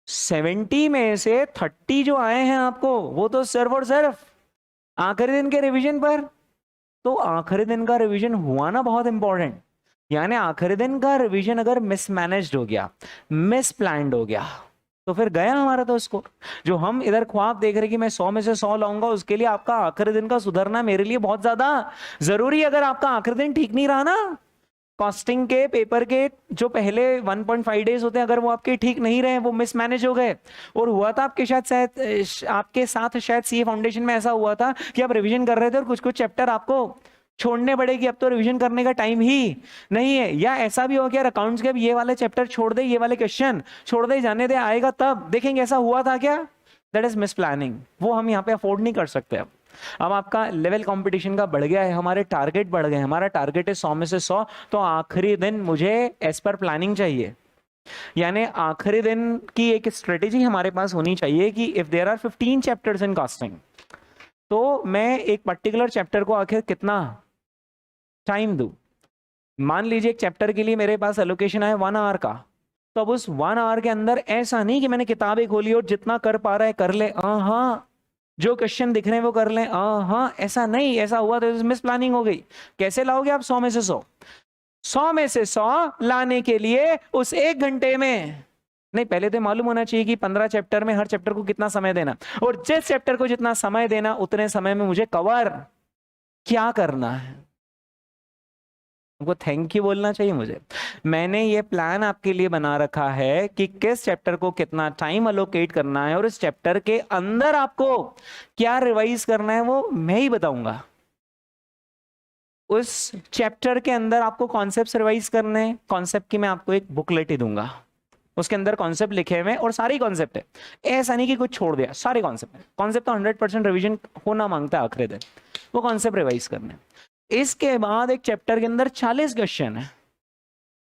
70 में से 30 जो आए हैं आपको, वो तो सिर्फ और सिर्फ आखिरी दिन के रिवीजन पर। तो आखिरी दिन का रिवीजन हुआ ना बहुत इंपॉर्टेंट, यानी आखिरी दिन का रिवीजन अगर मिसमैनेज्ड हो गया, मिसप्लान्ड हो गया, तो फिर गया हमारा तो स्कोर। जो हम इधर ख्वाब देख रहे कि मैं 100 में से 100 लाऊंगा, उसके लिए आपका आखिरी दिन का सुधरना मेरे लिए बहुत ज्यादा जरूरी है। अगर आपका आखिरी दिन ठीक नहीं रहा ना, कॉस्टिंग के पेपर के जो पहले 1.5 डेज होते हैं, अगर वो आपके ठीक नहीं रहे, वो मिसमैनेज हो गए, और हुआ था आपके शायद आपके साथ शायद सीए फाउंडेशन में ऐसा हुआ था कि आप रिवीजन कर रहे थे और कुछ कुछ चैप्टर आपको छोड़ने पड़ेगी, अब तो रिवीजन करने का टाइम ही नहीं है। या ऐसा भी हो गया अकाउंट्स के, अब ये वाले चैप्टर छोड़ दे, ये वाले क्वेश्चन छोड़ दे, जाने दे, आएगा तब देखेंगे। ऐसा हुआ था क्या? That is miss planning. वो हम यहाँ पे अफोर्ड नहीं कर सकते। अब आपका लेवल कंपटीशन का बढ़ गया है, हमारे टारगेट बढ़ गए, हमारा टारगेट है 100 में से 100, तो आखिरी दिन मुझे एज पर प्लानिंग चाहिए। यानी आखिरी दिन की एक स्ट्रेटेजी हमारे पास होनी चाहिए कि if there are 15 chapters in costing, तो मैं एक पर्टिकुलर चैप्टर को आखिर कितना टाइम दूं। मान लीजिए एक चैप्टर के लिए मेरे पास एलोकेशन है 1 आवर का, तो अब उस 1 आवर के अंदर ऐसा नहीं कि मैंने किताबें खोली और जितना कर पा रहा है कर ले, हाँ जो क्वेश्चन दिख रहे हैं वो कर ले, हाँ ऐसा नहीं। ऐसा हुआ तो मिस प्लानिंग हो गई। कैसे लाओगे आप 100 में से 100? 100 में से 100 लाने के लिए उस 1 घंटे में नहीं, पहले तो मालूम होना चाहिए कि 15 चैप्टर में हर चैप्टर को कितना समय देना, और जिस चैप्टर को जितना समय देना उतने समय में मुझे कवर क्या करना है। आपको थैंक यू बोलना चाहिए मुझे। मैंने ये प्लान आपके लिए बना रखा है कि किस चैप्टर को कितना टाइम अलोकेट करना है, और इस चैप्टर के अंदर आपको क्या रिवाइज करना है वो मैं ही बताऊंगा। उस चैप्टर के अंदर आपको कॉन्सेप्ट्स रिवाइज करने हैं, कॉन्सेप्ट की मैं आपको एक बुकलेट ही दूंगा, उसके अंदर कॉन्सेप्ट लिखे हुए और सारी कॉन्सेप्ट है। ऐसा नहीं कि कुछ छोड़ दिया, सारे कॉन्सेप्ट है। कॉन्सेप्ट तो 100% रिवीजन होना मांगता है आखिरी दिन, वो कॉन्सेप्ट रिवाइज करने। इसके बाद एक चैप्टर के अंदर 40 क्वेश्चन है,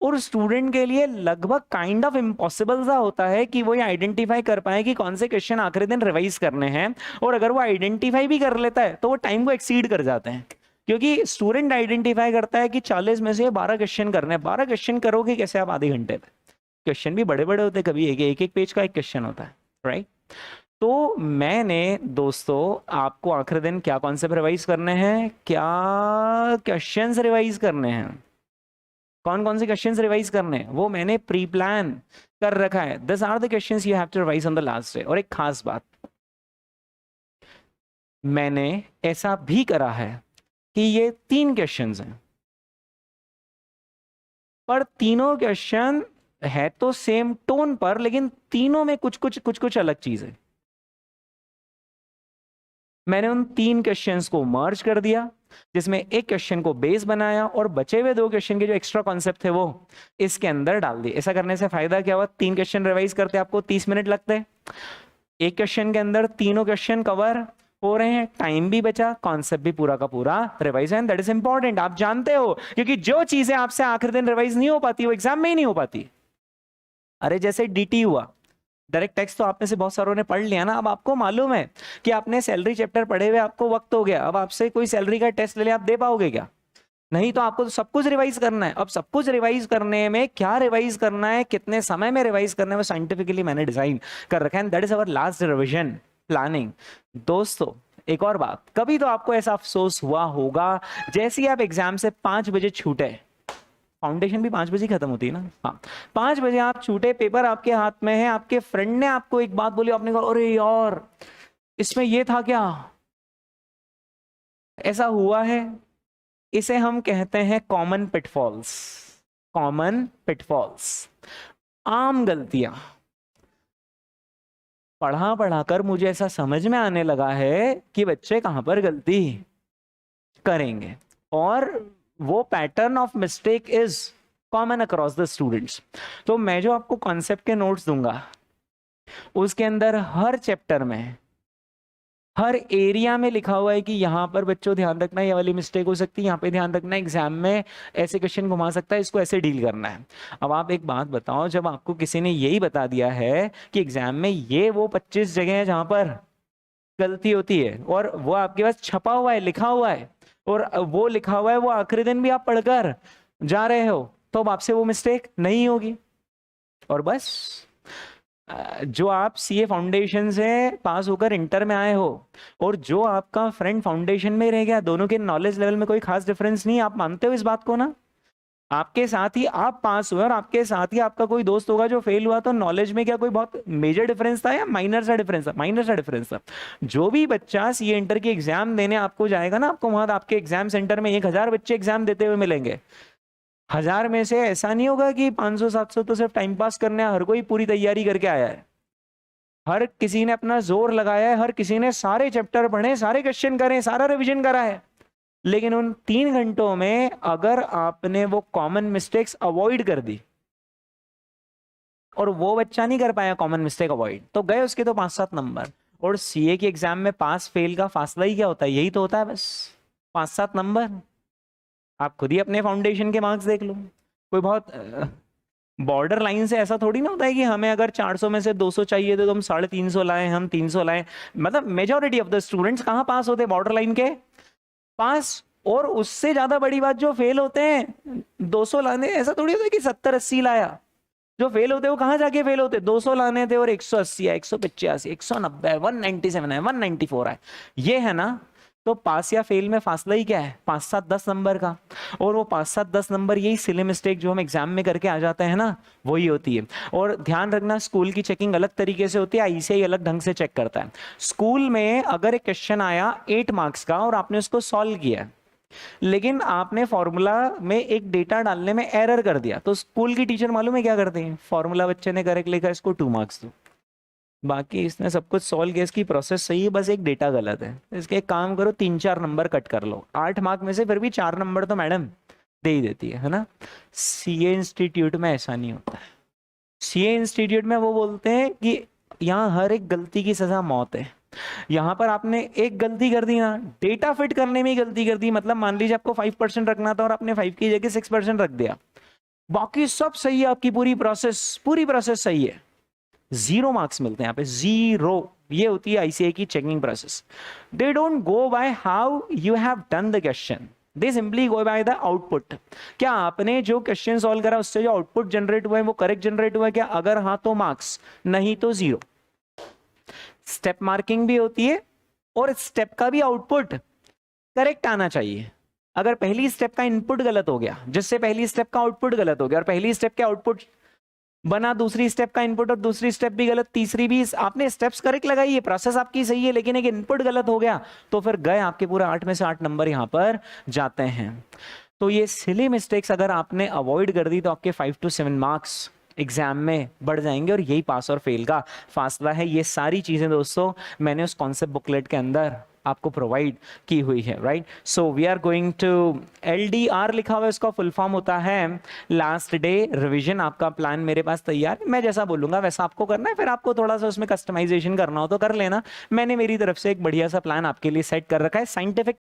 और स्टूडेंट के लिए लगभग काइंड ऑफ इम्पॉसिबल सा होता है कि वो ये आइडेंटिफाई कर पाए कि कौन से क्वेश्चन आखिरी दिन रिवाइज करने हैं। और अगर वो आइडेंटिफाई भी कर लेता है तो वो टाइम को एक्सीड कर जाते हैं, क्योंकि स्टूडेंट आइडेंटिफाई करता है कि 40 में से 12 क्वेश्चन करने हैं। 12 क्वेश्चन करोगे कैसे आप आधे घंटे में? क्वेश्चन भी बड़े बड़े होते हैं, कभी एक पेज का एक क्वेश्चन होता है, राइट। तो मैंने दोस्तों आपको आखिरी दिन क्या कॉन्सेप्ट रिवाइज करने हैं, क्या क्वेश्चंस रिवाइज करने हैं, कौन कौन से क्वेश्चंस रिवाइज करने हैं, वो मैंने प्री प्लान कर रखा है। This are the questions you have to revise on the last day. और एक खास बात, मैंने ऐसा भी करा है कि ये 3 क्वेश्चंस हैं, पर तीनों क्वेश्चन है तो सेम टोन पर, लेकिन तीनों में कुछ कुछ अलग चीज है। मैंने उन 3 क्वेश्चंस को मर्ज कर दिया, जिसमें एक क्वेश्चन को बेस बनाया और बचे हुए 2 क्वेश्चन के जो एक्स्ट्रा कॉन्सेप्ट थे वो इसके अंदर डाल दिए। ऐसा करने से फायदा क्या हुआ? 3 क्वेश्चन रिवाइज करते आपको 30 मिनट लगते, एक क्वेश्चन के अंदर तीनों क्वेश्चन कवर हो रहे हैं, टाइम भी बचा, कॉन्सेप्ट भी पूरा का पूरा revise. And that is important, आप जानते हो, क्योंकि जो चीजें आपसे आखिरी दिन रिवाइज नहीं हो पाती वो एग्जाम में ही नहीं हो पाती। अरे जैसे डीटी हुआ, डायरेक्ट टैक्स, तो आप में से बहुत सारों ने पढ़ लिया ना। अब आपको मालूम है कि आपने सैलरी चैप्टर पढ़े हुए, आपको वक्त हो गया, अब आपसे कोई सैलरी का टेस्ट ले ले, आप दे पाओगे क्या? नहीं, तो आपको तो सब कुछ रिवाइज करना है। अब सब कुछ रिवाइज करने में क्या रिवाइज करना है, कितने समय में रिवाइज करना है, वो साइंटिफिकली मैंने डिजाइन कर रखा है। That is our last revision planning. दोस्तों एक और बात, कभी तो आपको ऐसा अफसोस हुआ होगा जैसे ही आप एग्जाम से 5 बजे छूटे, फाउंडेशन भी 5 बजे खत्म होती है ना, हाँ 5 बजे आप छूटे, पेपर आपके हाथ में है, आपके फ्रेंड ने आपको एक बात बोली, आपने कहा अरे यार इसमें ये था क्या? ऐसा हुआ है, इसे हम कहते हैं कॉमन पिटफॉल्स। कॉमन पिटफॉल्स, आम गलतियां। पढ़ा पढ़ाकर मुझे ऐसा समझ में आने लगा है कि बच्चे कहां पर गलती करेंगे, और वो pattern of mistake is common across the students. तो मैं जो आपको कॉन्सेप्ट के नोट्स दूंगा, उसके अंदर हर चैप्टर में, हर एरिया में लिखा हुआ है कि यहाँ पर बच्चों ध्यान रखना, ये वाली मिस्टेक हो सकती है, यहाँ पे ध्यान रखना, एग्जाम में ऐसे क्वेश्चन घुमा सकता है, इसको ऐसे डील करना है। अब आप एक बात बताओ, जब आपको किसी ने यही बता दिया है कि एग्जाम में ये वो 25 जगह है जहां पर गलती होती है, और वो आपके पास छपा हुआ है, लिखा हुआ है, और वो लिखा हुआ है, वो आखिरी दिन भी आप पढ़कर जा रहे हो, तो अब आपसे वो मिस्टेक नहीं होगी। और बस जो आप सीए फाउंडेशन से पास होकर इंटर में आए हो और जो आपका फ्रेंड फाउंडेशन में रह गया, दोनों के नॉलेज लेवल में कोई खास डिफरेंस नहीं, आप मानते हो इस बात को ना? आपके साथ ही आप पास हुए और आपके साथ ही आपका कोई दोस्त होगा जो फेल हुआ, तो नॉलेज में क्या कोई बहुत मेजर डिफरेंस था या माइनर सा डिफरेंस था? माइनर सा डिफरेंस था। जो भी बच्चा सीए इंटर की एग्जाम देने आपको जाएगा ना, आपको वहां आपके एग्जाम सेंटर में 1000 बच्चे एग्जाम देते हुए मिलेंगे। 1000 में से ऐसा नहीं होगा कि 500-700 तो सिर्फ टाइम पास करने, हर कोई पूरी तैयारी करके आया है। हर किसी ने अपना जोर लगाया है, हर किसी ने सारे चैप्टर पढ़े, सारे क्वेश्चन करे, सारा रिविजन करा है। लेकिन उन 3 घंटों में अगर आपने वो कॉमन मिस्टेक्स अवॉइड कर दी और वो बच्चा नहीं कर पाया कॉमन मिस्टेक अवॉइड, तो गए उसके तो 5-7 नंबर। और सीए की एग्जाम में पास फेल का फासला ही क्या होता है? यही तो होता है, बस 5-7 नंबर। आप खुद ही अपने फाउंडेशन के मार्क्स देख लो। कोई बहुत बॉर्डर लाइन से ऐसा थोड़ी ना होता है कि हमें अगर 400 में से 200 चाहिए तो हम 350 लाए, हम 300 लाए। मतलब मेजोरिटी ऑफ द स्टूडेंट्स कहाँ पास होते? बॉर्डर लाइन के पास। और उससे ज्यादा बड़ी बात, जो फेल होते हैं 200 लाने, ऐसा थोड़ी होता है कि 70-80 लाया। जो फेल होते हैं वो कहाँ जाके फेल होते? 200 लाने थे और 180 है, 185, 190, 197 है, 194 है, ये है ना। तो पास या फेल में फासला ही क्या है? 5-7-10 नंबर का। और वो 5-7-10 नंबर, यही सिली मिस्टेक जो हम एग्जाम में करके आ जाते हैं ना, वही होती है। और ध्यान रखना, स्कूल की चेकिंग अलग तरीके से होती है, आईसीएआई अलग ढंग से चेक करता है। स्कूल में अगर एक क्वेश्चन आया 8 मार्क्स का और आपने उसको सॉल्व किया, लेकिन आपने फॉर्मूला में एक डेटा डालने में एरर कर दिया, तो स्कूल की टीचर मालूम है क्या करते हैं? फॉर्मूला बच्चे ने करेक्ट लिखा, इसको 2 मार्क्स दो। बाकी इसने सब कुछ सॉल्व किया, इसकी प्रोसेस सही है, बस एक डेटा गलत है। इसके एक काम करो, 3-4 नंबर कट कर लो। 8 मार्क में से फिर भी 4 नंबर तो मैडम दे ही देती है ना। सीए इंस्टीट्यूट में ऐसा नहीं होता है। सीए इंस्टीट्यूट में वो बोलते हैं कि यहाँ हर एक गलती की सजा मौत है। यहाँ पर आपने एक गलती कर दी ना, डेटा फिट करने में ही गलती कर दी, मतलब मान लीजिए आपको 5% रखना था और आपने 5 की जगह 6% रख दिया, बाकी सब सही है, आपकी पूरी प्रोसेस सही है, 0 मार्क्स मिलते हैं यहाँ पे, 0। ये होती है आईसीएआई की checking process. They don't go by how you have done the question, they simply go by the output. क्या आपने जो क्वेश्चन सॉल्व करा उससे जो आउटपुट जनरेट हुआ है वो करेक्ट जनरेट हुआ है क्या? अगर हाँ तो मार्क्स, नहीं तो 0। स्टेप मार्किंग भी होती है और स्टेप का भी आउटपुट करेक्ट आना चाहिए। अगर पहली स्टेप का इनपुट गलत हो गया, जिससे पहली स्टेप का आउटपुट गलत हो गया, और पहली स्टेप के आउटपुट बना दूसरी स्टेप का इनपुट और दूसरी स्टेप भी गलत, तीसरी भी, आपने स्टेप्स करेक्ट लगाई है, प्रोसेस आपकी सही है, लेकिन एक इनपुट गलत हो गया, तो फिर गए आपके पूरे 8 में से 8 नंबर यहां पर जाते हैं। तो ये सिली मिस्टेक्स अगर आपने अवॉइड कर दी तो आपके 5 to 7 मार्क्स एग्जाम में बढ़ जाएंगे, और यही पास और फेल का फासला है। ये सारी चीजें दोस्तों मैंने उस कॉन्सेप्ट बुकलेट के अंदर आपको प्रोवाइड की हुई है, right. So we are going to, LDR लिखा हुआ है, इसका फुल फॉर्म होता है लास्ट डे रिवीजन। आपका प्लान मेरे पास तैयार है, मैं जैसा बोलूंगा वैसा आपको करना है, फिर आपको थोड़ा सा उसमें कस्टमाइजेशन करना हो तो कर लेना। मैंने मेरी तरफ से एक बढ़िया सा प्लान आपके लिए सेट कर रखा है। साइंटिफिक